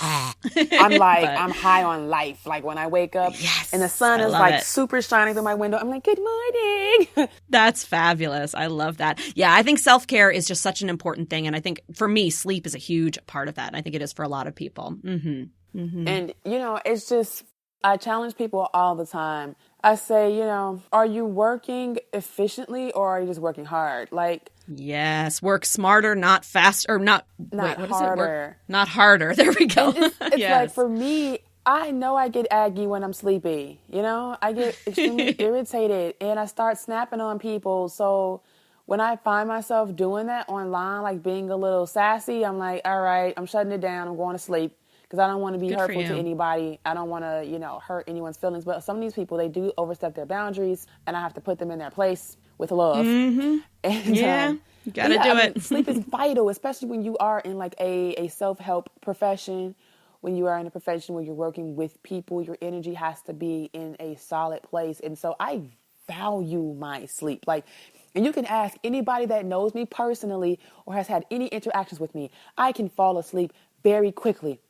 I'm high on life. Like when I wake up and the sun is like super shining through my window, I'm like, good morning. That's fabulous. I love that. Yeah, I think self-care is just such an important thing. And I think for me, sleep is a huge part of that. And I think it is for a lot of people. And, you know, it's just, I challenge people all the time. I say, you know, are you working efficiently or are you just working hard? Like, yes, work smarter, not faster, or not harder. Not harder. There we go. It's like, for me, I know I get aggy when I'm sleepy. You know, I get extremely irritated and I start snapping on people. So when I find myself doing that online, like being a little sassy, I'm like, all right, I'm shutting it down. I'm going to sleep because I don't want to be hurtful to anybody. I don't want to, you know, hurt anyone's feelings. But some of these people, they do overstep their boundaries and I have to put them in their place with love. And, you got to do it. Sleep is vital, especially when you are in like a self-help profession. When you are in a profession where you're working with people, your energy has to be in a solid place. And so I value my sleep. Like, and you can ask anybody that knows me personally or has had any interactions with me. I can fall asleep very quickly.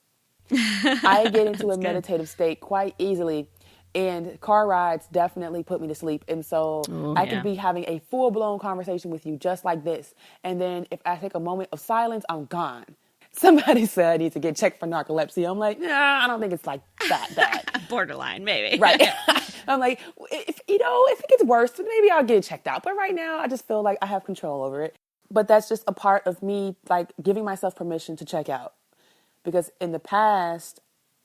I get into a meditative state quite easily. And car rides definitely put me to sleep. And so I can be having a full-blown conversation with you just like this. And then if I take a moment of silence, I'm gone. Somebody said I need to get checked for narcolepsy. I'm like, nah, I don't think it's like that bad. Borderline, maybe. Right. I'm like, if it gets worse, then maybe I'll get checked out. But right now, I just feel like I have control over it. But that's just a part of me, like, giving myself permission to check out. Because in the past,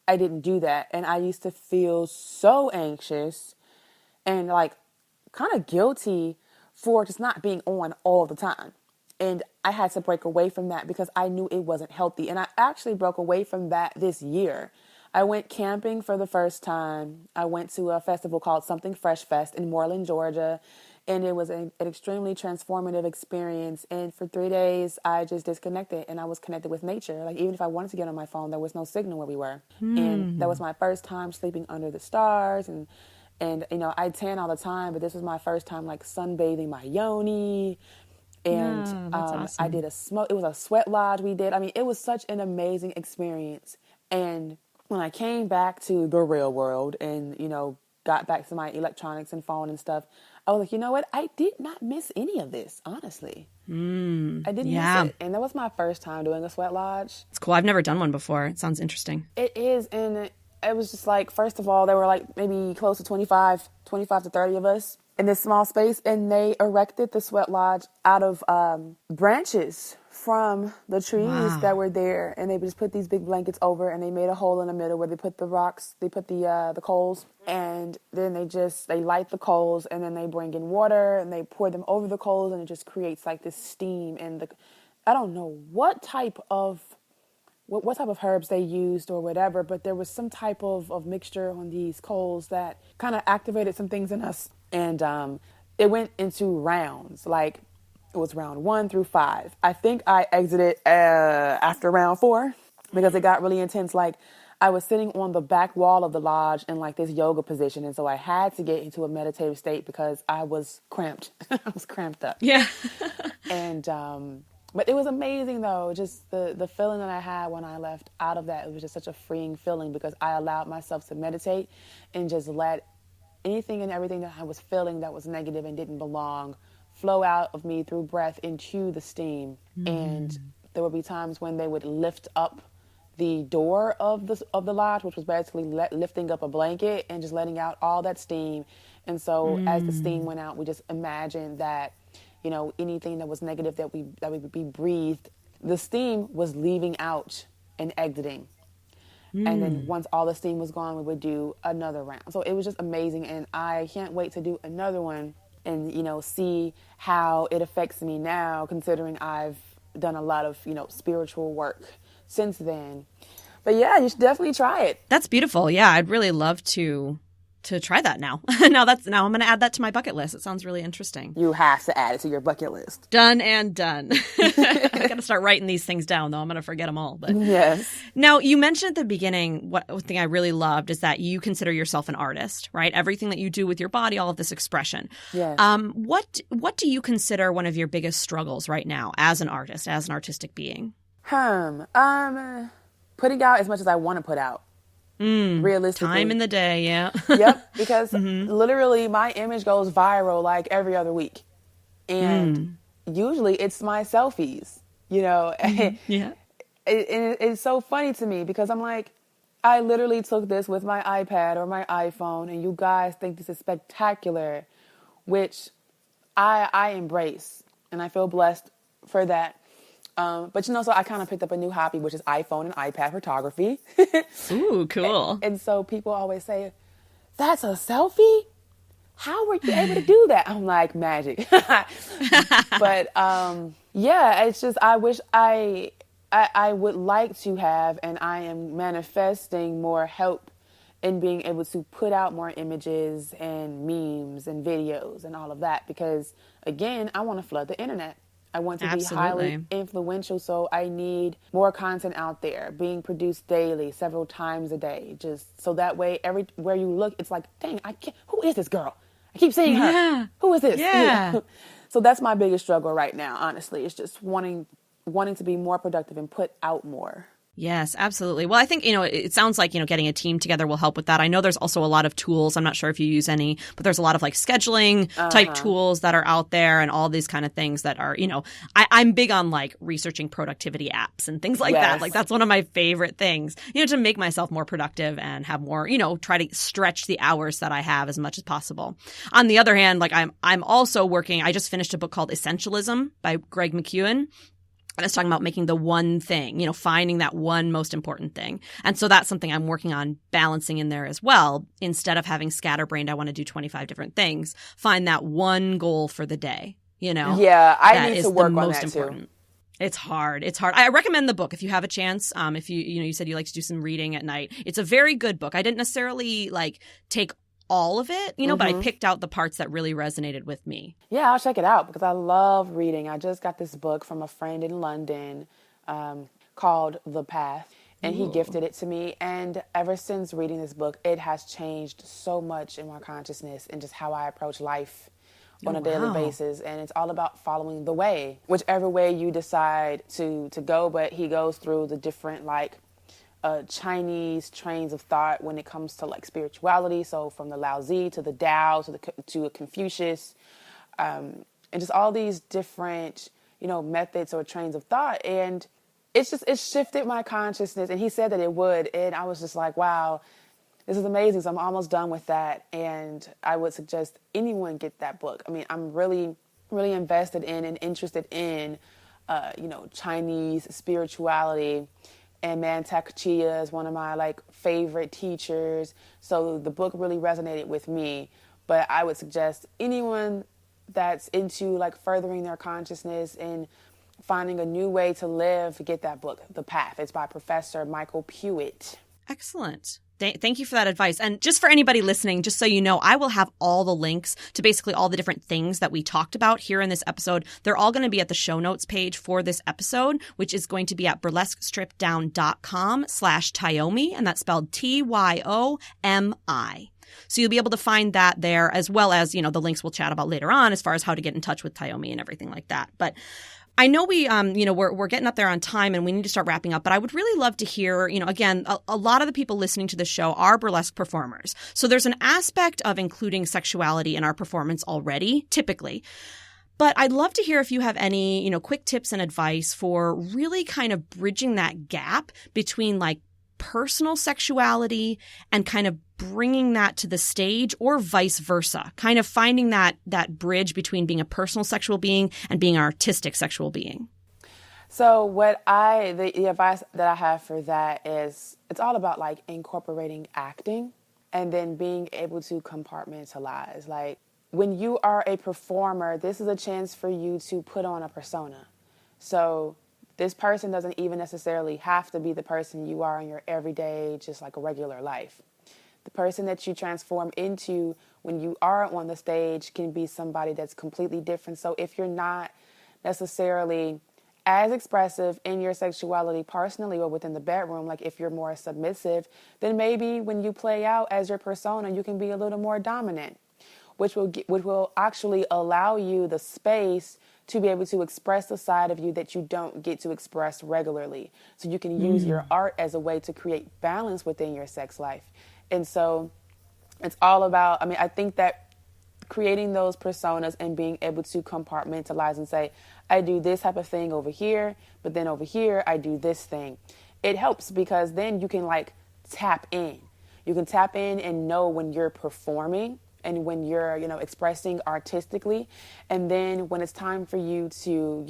I didn't do that. And I used to feel so anxious and, like, kind of guilty for just not being on all the time. And I had to break away from that because I knew it wasn't healthy. And I actually broke away from that this year. I went camping for the first time. I went to a festival called Something Fresh Fest in Moreland, Georgia. And it was an extremely transformative experience. And for 3 days, I just disconnected and I was connected with nature. Like, even if I wanted to get on my phone, there was no signal where we were. And that was my first time sleeping under the stars. And I tan all the time, but this was my first time, like, sunbathing my yoni. And that's awesome. I did it was a sweat lodge we did. I mean, it was such an amazing experience. And when I came back to the real world and, got back to my electronics and phone and stuff, I was like, you know what? I did not miss any of this, honestly. I didn't miss it. And that was my first time doing a sweat lodge. It's cool. I've never done one before. It sounds interesting. It is. And it was just like, first of all, there were like maybe close to 25 to 30 of us in this small space. And they erected the sweat lodge out of branches from the trees that were there. And they just put these big blankets over, and they made a hole in the middle where they put the rocks, they put the coals, and then they light the coals, and then they bring in water and they pour them over the coals, and it just creates like this steam. And I don't know what type of herbs they used or whatever, but there was some type of mixture on these coals that kind of activated some things in us. And it went into rounds, like it was round 1 through 5. I think I exited after round 4 because it got really intense. Like, I was sitting on the back wall of the lodge in like this yoga position. And so I had to get into a meditative state because I was cramped. I was cramped up. Yeah. And, but it was amazing though. Just the feeling that I had when I left out of that, it was just such a freeing feeling because I allowed myself to meditate and just let anything and everything that I was feeling that was negative and didn't belong flow out of me through breath into the steam. And there would be times when they would lift up the door of the lodge, which was basically lifting up a blanket and just letting out all that steam. And so as the steam went out, we just imagined that, anything that was negative that would be breathed, the steam was leaving out and exiting. And then once all the steam was gone, we would do another round. So it was just amazing. And I can't wait to do another one and, see how it affects me now, considering I've done a lot of, spiritual work since then. But yeah, you should definitely try it. That's beautiful. Yeah, I'd really love to try that now. Now I'm going to add that to my bucket list. It sounds really interesting. You have to add it to your bucket list. Done and done. I got to start writing these things down, though. I'm going to forget them all. But yes. Now, you mentioned at the beginning, one thing I really loved is that you consider yourself an artist, right? Everything that you do with your body, all of this expression. Yes. What do you consider one of your biggest struggles right now as an artist, as an artistic being? Putting out as much as I want to put out. Realistically. Time in the day, yeah. Yep, because literally my image goes viral like every other week. And usually it's my selfies, Yeah. It's so funny to me because I'm like, I literally took this with my iPad or my iPhone and you guys think this is spectacular, which I embrace and I feel blessed for that. But so I kind of picked up a new hobby, which is iPhone and iPad photography. Ooh, cool. And so people always say, that's a selfie? How were you able to do that? I'm like, magic. But yeah, it's just, I wish I would like to have, and I am manifesting more help in being able to put out more images and memes and videos and all of that. Because again, I want to flood the internet. I want to be highly influential, so I need more content out there being produced daily, several times a day, just so that way everywhere you look, it's like, dang, who is this girl? I keep seeing her. Yeah. Who is this? Yeah. So that's my biggest struggle right now, honestly. It's just wanting to be more productive and put out more. Yes, absolutely. Well, I think, it sounds like, getting a team together will help with that. I know there's also a lot of tools. I'm not sure if you use any, but there's a lot of like scheduling type tools that are out there and all these kind of things that are, I'm big on like researching productivity apps and things like that. Like that's one of my favorite things, to make myself more productive and have more, try to stretch the hours that I have as much as possible. On the other hand, like I'm also working, I just finished a book called Essentialism by Greg McKeown. And it's talking about making the one thing, finding that one most important thing. And so that's something I'm working on balancing in there as well. Instead of having scatterbrained, I want to do 25 different things. Find that one goal for the day, Yeah, I need to work on that too. It's hard. I recommend the book if you have a chance. If you said you like to do some reading at night. It's a very good book. I didn't necessarily like take all of it, but I picked out the parts that really resonated with me. Yeah, I'll check it out because I love reading. I just got this book from a friend in London called The Path, and he gifted it to me. And ever since reading this book, it has changed so much in my consciousness and just how I approach life on a daily basis. And it's all about following the way, whichever way you decide to go. But he goes through the different Chinese trains of thought when it comes to spirituality. So from the Laozi to the Tao to Confucius, and just all these different, methods or trains of thought. And it shifted my consciousness. And he said that it would. And I was just like, wow, this is amazing. So I'm almost done with that. And I would suggest anyone get that book. I mean, I'm really, really invested in and interested in, Chinese spirituality. And Mantak Chia is one of my favorite teachers. So the book really resonated with me. But I would suggest anyone that's into furthering their consciousness and finding a new way to live, get that book, The Path. It's by Professor Michael Pewitt. Excellent. Thank you for that advice. And just for anybody listening, just so you know, I will have all the links to basically all the different things that we talked about here in this episode. They're all going to be at the show notes page for this episode, which is going to be at burlesquestripdown.com/Tyomi, and that's spelled Tyomi. So you'll be able to find that there, as well as, the links we'll chat about later on as far as how to get in touch with Tyomi and everything like that. But I know we're getting up there on time and we need to start wrapping up, but I would really love to hear, again, a lot of the people listening to the show are burlesque performers. So there's an aspect of including sexuality in our performance already, typically. But I'd love to hear if you have any, quick tips and advice for really kind of bridging that gap between personal sexuality and kind of bringing that to the stage, or vice versa, kind of finding that bridge between being a personal sexual being and being an artistic sexual being. So the advice that I have for that is it's all about incorporating acting and then being able to compartmentalize. When you are a performer, this is a chance for you to put on a persona. So this person doesn't even necessarily have to be the person you are in your everyday, just a regular life. The person that you transform into when you are on the stage can be somebody that's completely different. So if you're not necessarily as expressive in your sexuality personally or within the bedroom, if you're more submissive, then maybe when you play out as your persona, you can be a little more dominant, which will actually allow you the space to be able to express the side of you that you don't get to express regularly. So you can use your art as a way to create balance within your sex life. And so it's all about, I think that creating those personas and being able to compartmentalize and say, I do this type of thing over here, but then over here, I do this thing. It helps because then you can tap in. You can tap in and know when you're performing and when you're, expressing artistically. And then when it's time for you to,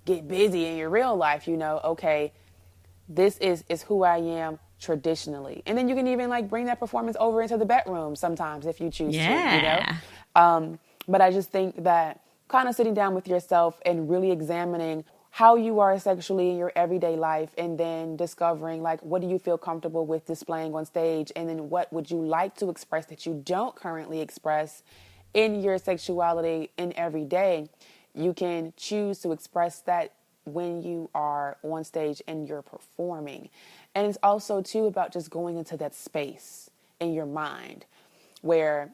get busy in your real life, okay, this is who I am traditionally. And then you can even bring that performance over into the bedroom sometimes if you choose to, But I just think that kind of sitting down with yourself and really examining how you are sexually in your everyday life, and then discovering what do you feel comfortable with displaying on stage, and then what would you like to express that you don't currently express in your sexuality in every day. You can choose to express that when you are on stage and you're performing. And it's also too about just going into that space in your mind where,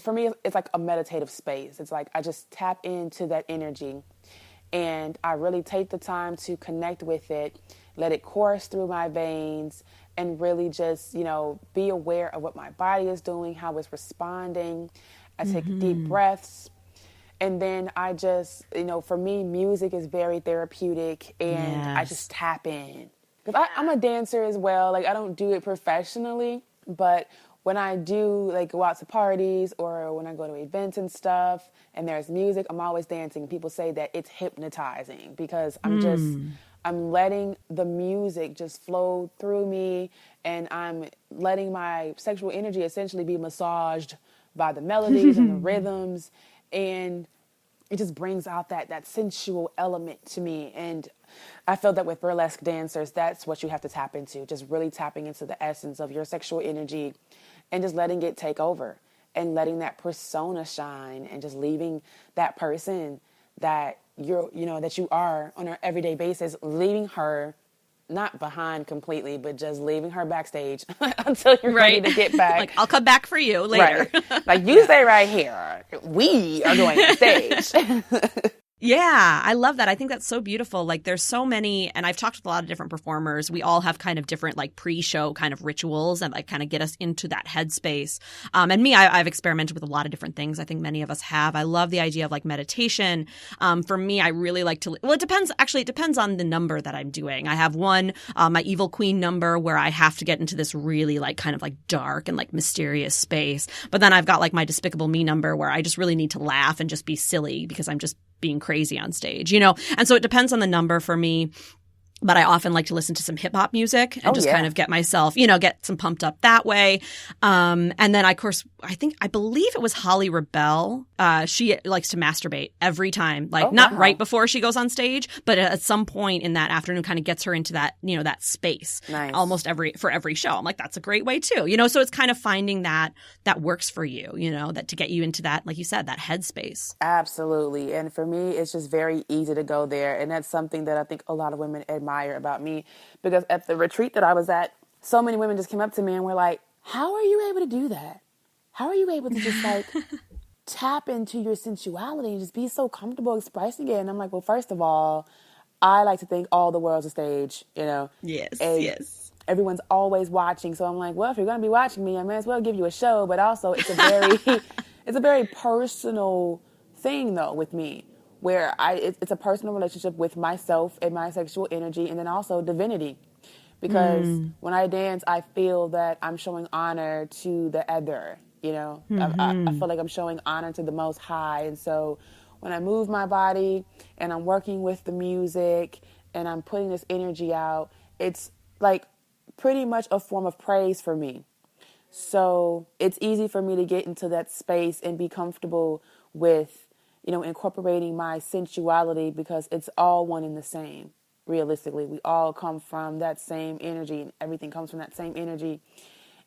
for me, it's a meditative space. It's I just tap into that energy and I really take the time to connect with it, let it course through my veins, and really just, be aware of what my body is doing, how it's responding. I take deep breaths. And then I just, for me, music is very therapeutic, and I just tap in. Because I'm a dancer as well. I don't do it professionally, but when I do go out to parties or when I go to events and stuff and there's music, I'm always dancing. People say that it's hypnotizing because I'm letting the music just flow through me, and I'm letting my sexual energy essentially be massaged by the melodies and the rhythms, and it just brings out that sensual element to me. And I feel that with burlesque dancers, that's what you have to tap into, just really tapping into the essence of your sexual energy and just letting it take over. and letting that persona shine and just leaving that person that that you are on an everyday basis, leaving her not behind completely, but just leaving her backstage until you're ready to get back. Like, I'll come back for you later. Right. Like, you stay right here. We are going on stage. Yeah, I love that. I think that's so beautiful. Like, there's so many, and I've talked with a lot of different performers. We all have kind of different like pre-show kind of rituals that like kind of get us into that headspace. And me, I've experimented with a lot of different things. I think many of us have. I love the idea of like meditation. For me, I really like to, well, it depends. Actually, it depends on the number that I'm doing. I have one, my Evil Queen number, where I have to get into this really like kind of like dark and like mysterious space. But then I've got like my Despicable Me number, where I just really need to laugh and just be silly because I'm just being crazy on stage, And so it depends on the number for me. But I often like to listen to some hip hop music and kind of get myself, get some pumped up that way. And then, of course, I believe it was Holly Rebel. She likes to masturbate every time, like not right before she goes on stage, but at some point in that afternoon, kind of gets her into that, that space. Nice. Almost for every show. I'm like, that's a great way too, So it's kind of finding that works for you, that to get you into that, like you said, that headspace. Absolutely. And for me, it's just very easy to go there. And that's something that I think a lot of women admire about me, because at the retreat that I was at, so many women just came up to me and were like, how are you able to do that? How are you able to just like tap into your sensuality and just be so comfortable expressing it? And I'm like, well, first of all, I like to think all the world's a stage, Yes, and yes. Everyone's always watching. So I'm like, well, if you're going to be watching me, I may as well give you a show. But also it's a very personal thing though with me, where it's a personal relationship with myself and my sexual energy, and then also divinity. Because when I dance, I feel that I'm showing honor to the other, I feel like I'm showing honor to the Most High. And so when I move my body and I'm working with the music and I'm putting this energy out, it's like pretty much a form of praise for me. So it's easy for me to get into that space and be comfortable with incorporating my sensuality, because it's all one and the same. Realistically, we all come from that same energy, and everything comes from that same energy.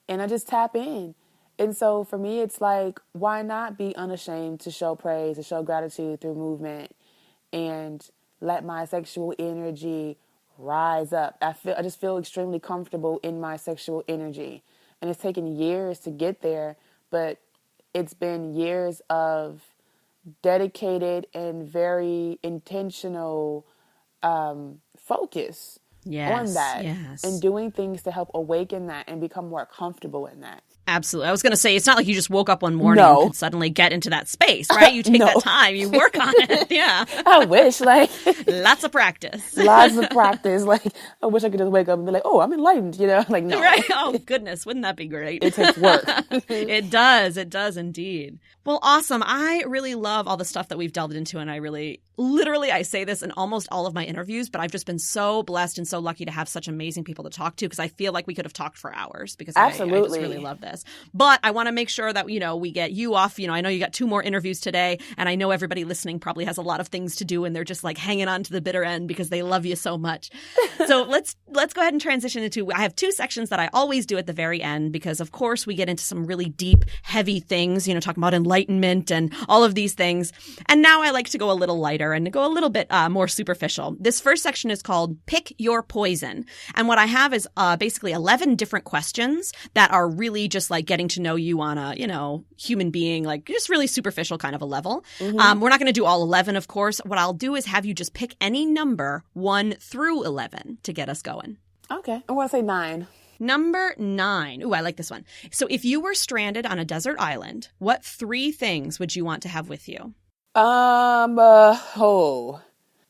And I just tap in. And so for me, it's like, why not be unashamed to show praise, to show gratitude through movement, and let my sexual energy rise up. I just feel extremely comfortable in my sexual energy. And it's taken years to get there, but it's been years of dedicated and very intentional focus on that, and doing things to help awaken that and become more comfortable in that. Absolutely. I was going to say, it's not like you just woke up one morning and could suddenly get into that space, right? You take that time, you work on it. Yeah. I wish, lots of practice. Lots of practice. I wish I could just wake up and be like, oh, I'm enlightened, Like, no. Right. Oh, goodness. Wouldn't that be great? It takes work. It does. It does indeed. Well, awesome. I really love all the stuff that we've delved into, and I really, literally, I say this in almost all of my interviews, but I've just been so blessed and so lucky to have such amazing people to talk to, because I feel like we could have talked for hours, because I just really love this. But I want to make sure that, we get you off. I know you got 2 more interviews today, and I know everybody listening probably has a lot of things to do, and they're just like hanging on to the bitter end because they love you so much. So let's go ahead and transition into, I have 2 sections that I always do at the very end, because of course we get into some really deep, heavy things, talking about enlightenment and all of these things. And now I like to go a little lighter and go a little bit more superficial. This first section is called Pick Your Poison. And what I have is basically 11 different questions that are really just like getting to know you on a, human being, like just really superficial kind of a level. Mm-hmm. We're not going to do all 11, of course. What I'll do is have you just pick any number 1 through 11 to get us going. Okay. I want to say 9. Number 9. Ooh, I like this one. So if you were stranded on a desert island, what 3 things would you want to have with you?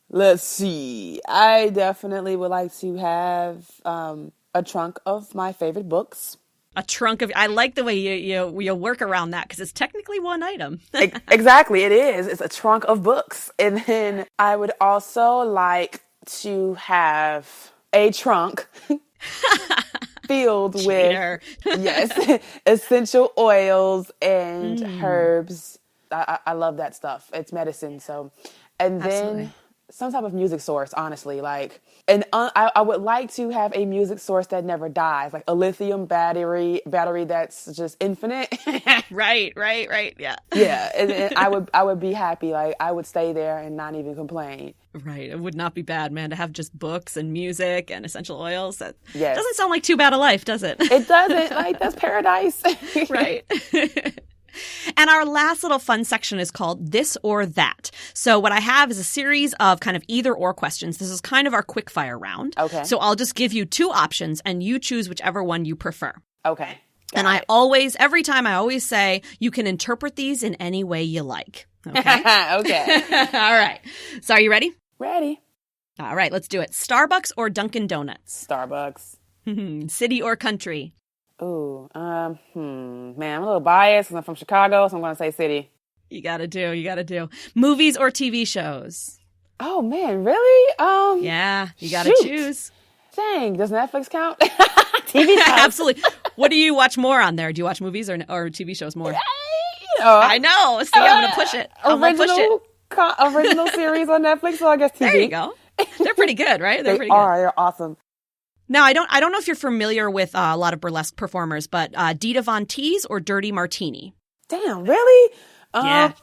Let's see. I definitely would like to have a trunk of my favorite books. A trunk of, I like the way you work around that, because it's technically one item. Exactly, it is. It's a trunk of books. And then I would also like to have a trunk filled with essential oils and herbs. I love that stuff. It's medicine. So, and then some type of music source, honestly. Like, and I would like to have a music source that never dies, like a lithium battery that's just infinite. Right. Yeah. Yeah, and I would be happy. Like, I would stay there and not even complain. Right. It would not be bad, man, to have just books and music and essential oils. That Yes. doesn't sound like too bad a life, does it? It doesn't. Like, that's paradise. Right. And our last little fun section is called This or That. So what I have is a series of kind of either or questions. This is kind of our quick fire round. Okay. So I'll just give you two options and you choose whichever one you prefer. Okay. And every time I always say, you can interpret these in any way you like. Okay. Okay. All right. So are you ready? Ready. All right, let's do it. Starbucks or Dunkin' Donuts? Starbucks. City or country? Ooh, man, I'm a little biased because I'm from Chicago, so I'm going to say city. You gotta do. Movies or TV shows? Oh, man, really? Yeah, you gotta choose. Dang, does Netflix count? TV shows. Absolutely. What do you watch more on there? Do you watch movies or TV shows more? I know. See, I'm going to push it. Original series on Netflix, so I guess TV. There you go. They're pretty good, right? They pretty are. good. They're awesome. Now, I don't know if you're familiar with a lot of burlesque performers, but Dita Von Teese or Dirty Martini? Damn, really? Yeah.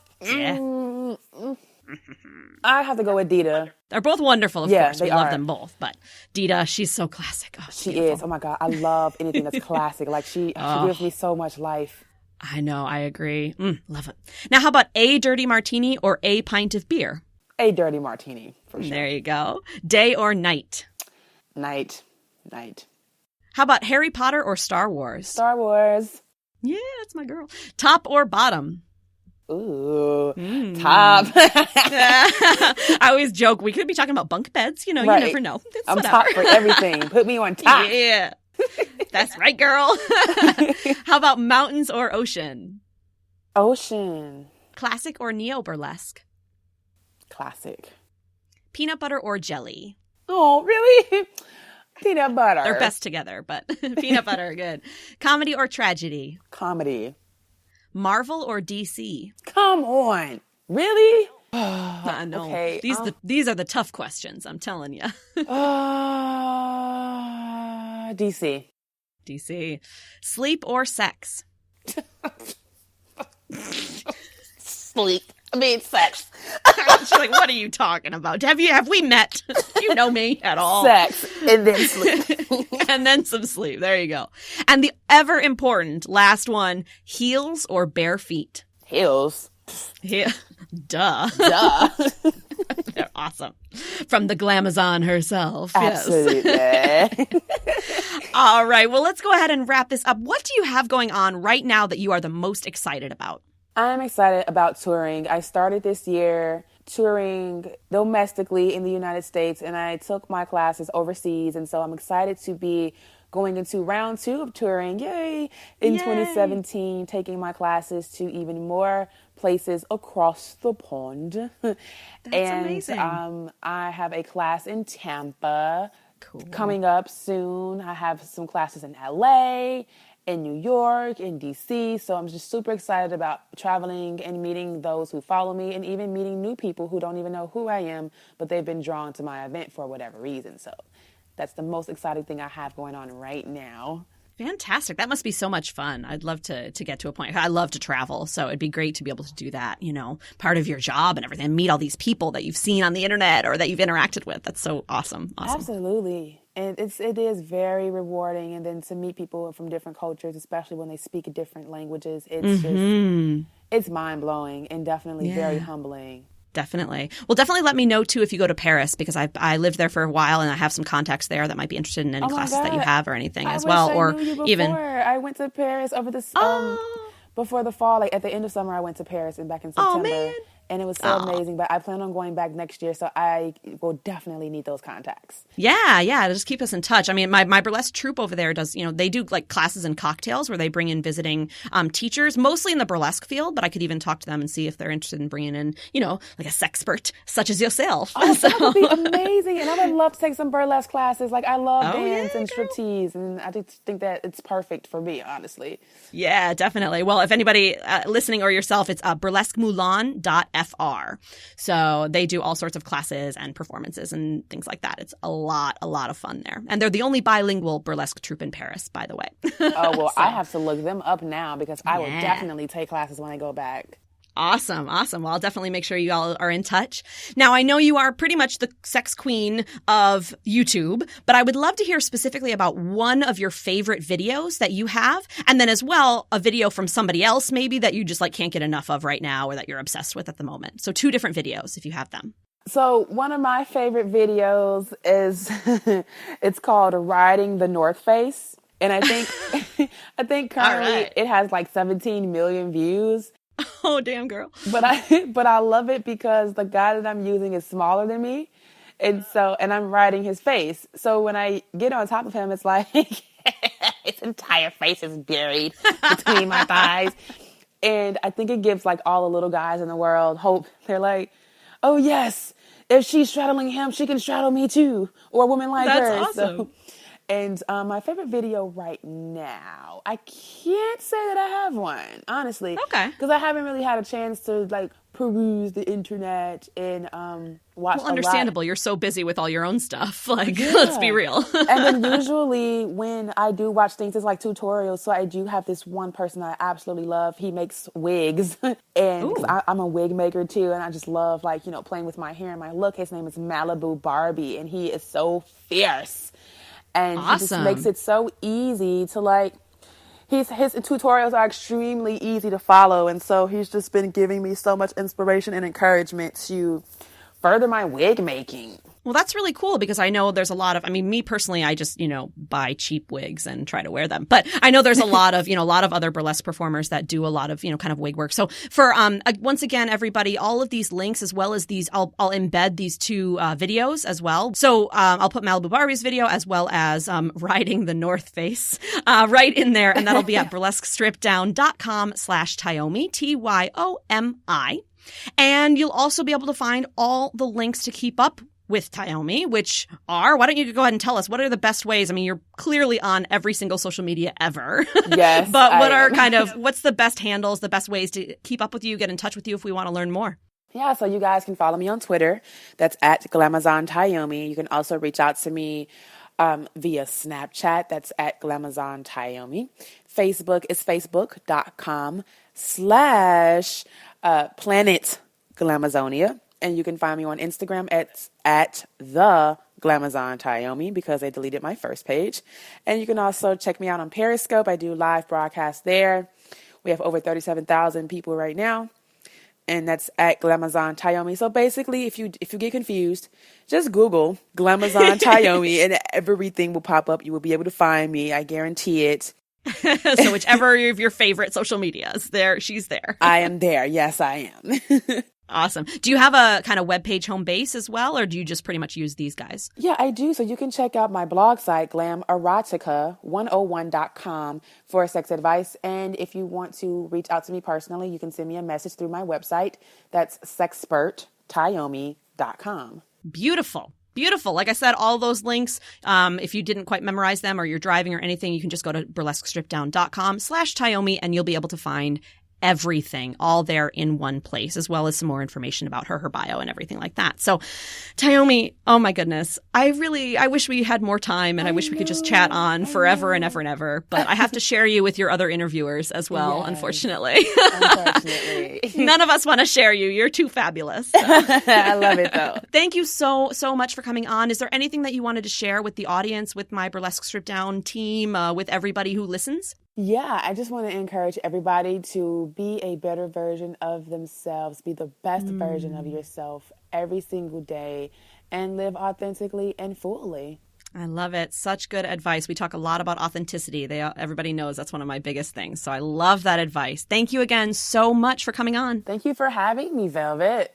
I have to go with Dita. They're both wonderful, of course. We love are. them both. But Dita, she's so classic. Oh, she is. Oh, my God. I love anything that's classic. Like, she gives me so much life. I know. I agree. Love it. Now, how about a dirty martini or a pint of beer? A dirty martini, for sure. There you go. Day or night? Night. How about Harry Potter or Star Wars? Star Wars. Yeah, that's my girl. Top or bottom? Ooh, top. I always joke, we could be talking about bunk beds. You know, right. You never know. I'm top for everything. Put me on top. Yeah. That's right, girl. How about mountains or ocean? Ocean. Classic or neo-burlesque? Classic. Peanut butter or jelly? Oh, really? Peanut butter. They're best together, but peanut butter, good. Comedy or tragedy? Comedy. Marvel or DC? Come on. Really? I know. Okay. These are the tough questions, I'm telling you. DC. DC. Sleep or sex? Sleep. I mean, sex. She's like, what are you talking about? Have we met? Do you know me at all? Sex and then sleep. And then some sleep. There you go. And the ever important last one, heels or bare feet? Heels. Yeah. Duh. They're awesome. From the Glamazon herself. Absolutely. Yes. All right. Well, let's go ahead and wrap this up. What do you have going on right now that you are the most excited about? I'm excited about touring. I started this year touring domestically in the United States, and I took my classes overseas. And so I'm excited to be going into round 2 of touring, in 2017, taking my classes to even more places across the pond. That's amazing. I have a class in Tampa coming up soon. I have some classes in LA, in New York, in DC. So I'm just super excited about traveling and meeting those who follow me and even meeting new people who don't even know who I am, but they've been drawn to my event for whatever reason. So that's the most exciting thing I have going on right now. Fantastic. That must be so much fun. I'd love to get to a point. I love to travel, so it'd be great to be able to do that, part of your job and everything, and meet all these people that you've seen on the internet or that you've interacted with. That's so awesome. Absolutely. And it is very rewarding. And then to meet people from different cultures, especially when they speak different languages, it's mind-blowing and definitely very humbling. Definitely. Well, definitely let me know, too, if you go to Paris, because I lived there for a while and I have some contacts there that might be interested in any classes that you have or anything as well. I went to Paris over this before the fall, like at the end of summer, I went to Paris and back in September. Oh, man. And it was so amazing, but I plan on going back next year, so I will definitely need those contacts. Yeah, just keep us in touch. I mean, my burlesque troupe over there does, they do like classes and cocktails where they bring in visiting teachers, mostly in the burlesque field, but I could even talk to them and see if they're interested in bringing in, like a sexpert such as yourself. Oh, that would be amazing, and I would love to take some burlesque classes. Like, I love dance and striptease, and I just think that it's perfect for me, honestly. Yeah, definitely. Well, if anybody listening or yourself, it's burlesquemoulin.fr. FR. So they do all sorts of classes and performances and things like that. It's a lot of fun there. And they're the only bilingual burlesque troupe in Paris, by the way. Oh, well, I have to look them up now because I will definitely take classes when I go back. Awesome. Well, I'll definitely make sure you all are in touch. Now, I know you are pretty much the sex queen of YouTube, but I would love to hear specifically about one of your favorite videos that you have, and then as well, a video from somebody else maybe that you just like can't get enough of right now or that you're obsessed with at the moment. So 2 different videos if you have them. So one of my favorite videos is, it's called Riding the North Face. And I think currently it has like 17 million views. Oh, damn, girl. But I love it because the guy that I'm using is smaller than me. And I'm riding his face. So when I get on top of him, it's like his entire face is buried between my thighs. And I think it gives like all the little guys in the world hope. They're like, oh, yes, if she's straddling him, she can straddle me too. Or a woman like her. That's awesome. So, and my favorite video right now, I can't say that I have one, honestly. Okay. Because I haven't really had a chance to like peruse the internet and watch. Well, understandable. You're so busy with all your own stuff. Like, yeah. Let's be real. And then usually when I do watch things, it's like tutorials. So I do have this one person I absolutely love. He makes wigs, and I'm a wig maker too. And I just love like, playing with my hair and my look. His name is Malibu Barbie, and he is so fierce. And awesome. He just makes it so easy to like, his tutorials are extremely easy to follow. And so he's just been giving me so much inspiration and encouragement to further my wig making. Well, that's really cool because I know there's a lot of, me personally, I just, buy cheap wigs and try to wear them. But I know there's a lot of, a lot of other burlesque performers that do a lot of, kind of wig work. So for, once again, everybody, all of these links as well as these, I'll embed these 2 videos as well. So I'll put Malibu Barbie's video as well as Riding the North Face right in there. And that'll be at burlesquestripdown.com/Tyomi, Tyomi. And you'll also be able to find all the links to keep up with Tyomi, which are, why don't you go ahead and tell us, what are the best ways? You're clearly on every single social media ever. Yes. But what's the best handles, the best ways to keep up with you, get in touch with you if we want to learn more? Yeah, so you guys can follow me on Twitter. That's at Glamazon Tyomi. You can also reach out to me via Snapchat. That's at Glamazon Tyomi. Facebook is facebook.com/Planet Glamazonia. And you can find me on Instagram at the Glamazon Tyomi because they deleted my first page. And you can also check me out on Periscope. I do live broadcasts there. We have over 37,000 people right now. And that's at Glamazon Tyomi. So basically, if you get confused, just Google Glamazon Tyomi and everything will pop up. You will be able to find me. I guarantee it. So whichever of your favorite social medias, she's there. I am there. Yes, I am. Awesome. Do you have a kind of webpage home base as well, or do you just pretty much use these guys? Yeah, I do. So you can check out my blog site, glamerotica101.com for sex advice. And if you want to reach out to me personally, you can send me a message through my website. That's sexperttyomi.com. Beautiful. Beautiful. Like I said, all those links, if you didn't quite memorize them or you're driving or anything, you can just go to burlesquestripdown.com/Tyomi and you'll be able to find everything all there in one place, as well as some more information about her bio and everything like that. So Tyomi, oh my goodness, I wish we had more time and I wish we could just chat on forever and ever and ever, but I have to share you with your other interviewers as well, yes. Unfortunately. None of us want to share you. You're too fabulous. So. I love it though. Thank you so much for coming on. Is there anything that you wanted to share with the audience, with my Burlesque Strip Down team, with everybody who listens? Yeah, I just want to encourage everybody to be a better version of themselves, be the best version of yourself every single day, and live authentically and fully. I love it. Such good advice. We talk a lot about authenticity. Everybody knows that's one of my biggest things. So I love that advice. Thank you again so much for coming on. Thank you for having me, Velvet.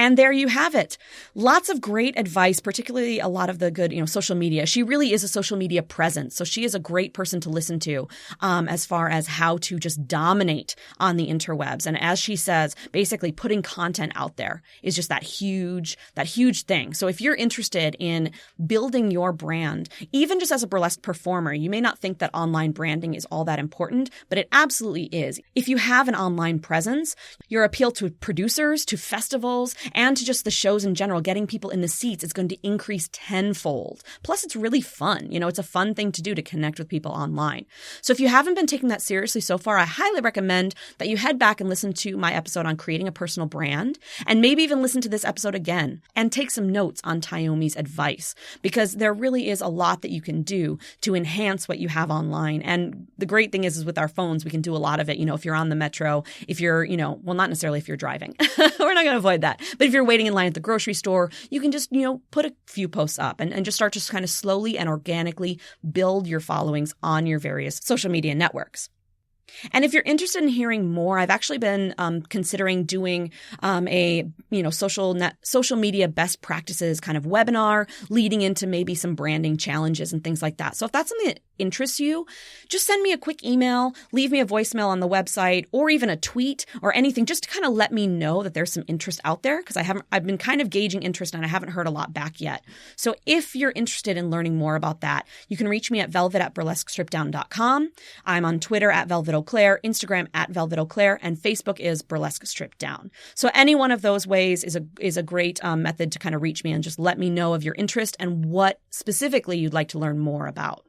And there you have it. Lots of great advice, particularly a lot of the good, social media. She really is a social media presence. So she is a great person to listen to as far as how to just dominate on the interwebs. And as she says, basically putting content out there is just that huge thing. So if you're interested in building your brand, even just as a burlesque performer, you may not think that online branding is all that important, but it absolutely is. If you have an online presence, your appeal to producers, to festivals, and to just the shows in general, getting people in the seats is going to increase tenfold. Plus, it's really fun. It's a fun thing to do to connect with people online. So if you haven't been taking that seriously so far, I highly recommend that you head back and listen to my episode on creating a personal brand, and maybe even listen to this episode again and take some notes on Tyomi's advice, because there really is a lot that you can do to enhance what you have online. And the great thing is with our phones, we can do a lot of it. If you're on the metro, if you're, well, not necessarily if you're driving. We're not going to avoid that. But if you're waiting in line at the grocery store, you can just, put a few posts up and just start to kind of slowly and organically build your followings on your various social media networks. And if you're interested in hearing more, I've actually been considering doing a social media best practices kind of webinar leading into maybe some branding challenges and things like that. So if that's something that interests you, just send me a quick email, leave me a voicemail on the website, or even a tweet or anything, just to kind of let me know that there's some interest out there, because I've been kind of gauging interest and I haven't heard a lot back yet. So if you're interested in learning more about that, you can reach me at velvet@burlesquestripdown.com. I'm on Twitter at Velvet Eau Claire, Instagram at Velvet Eau Claire, and Facebook is Burlesque Stripped Down. So any one of those ways is a great method to kind of reach me and just let me know of your interest and what specifically you'd like to learn more about.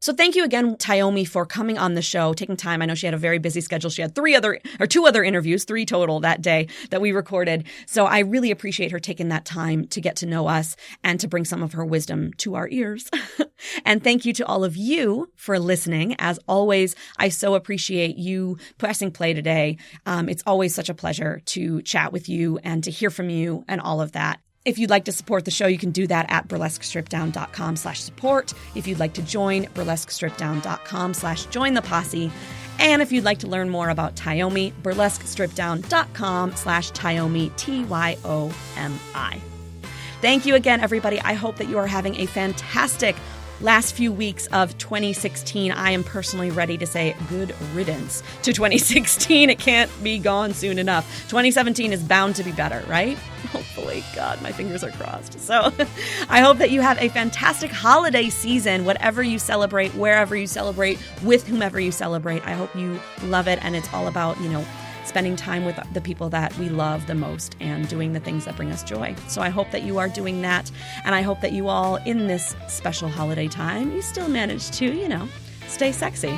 So thank you again, Tyomi, for coming on the show, taking time. I know she had a very busy schedule. She had two other interviews, 3 total that day that we recorded. So I really appreciate her taking that time to get to know us and to bring some of her wisdom to our ears. And thank you to all of you for listening. As always, I so appreciate you pressing play today. It's always such a pleasure to chat with you and to hear from you and all of that. If you'd like to support the show, you can do that at burlesquestripdown.com/support. If you'd like to join, burlesquestripdown.com/join the posse. And if you'd like to learn more about Tyomi, burlesquestripdown.com/Tyomi, Tyomi. Thank you again, everybody. I hope that you are having a fantastic last few weeks of 2016. I am personally ready to say good riddance to 2016. It can't be gone soon enough. 2017 is bound to be better, right? Hopefully. God, my fingers are crossed. So I hope that you have a fantastic holiday season, whatever you celebrate, wherever you celebrate, with whomever you celebrate. I hope you love it. And it's all about, spending time with the people that we love the most and doing the things that bring us joy. So I hope that you are doing that. And I hope that you all, in this special holiday time, you still manage to, stay sexy.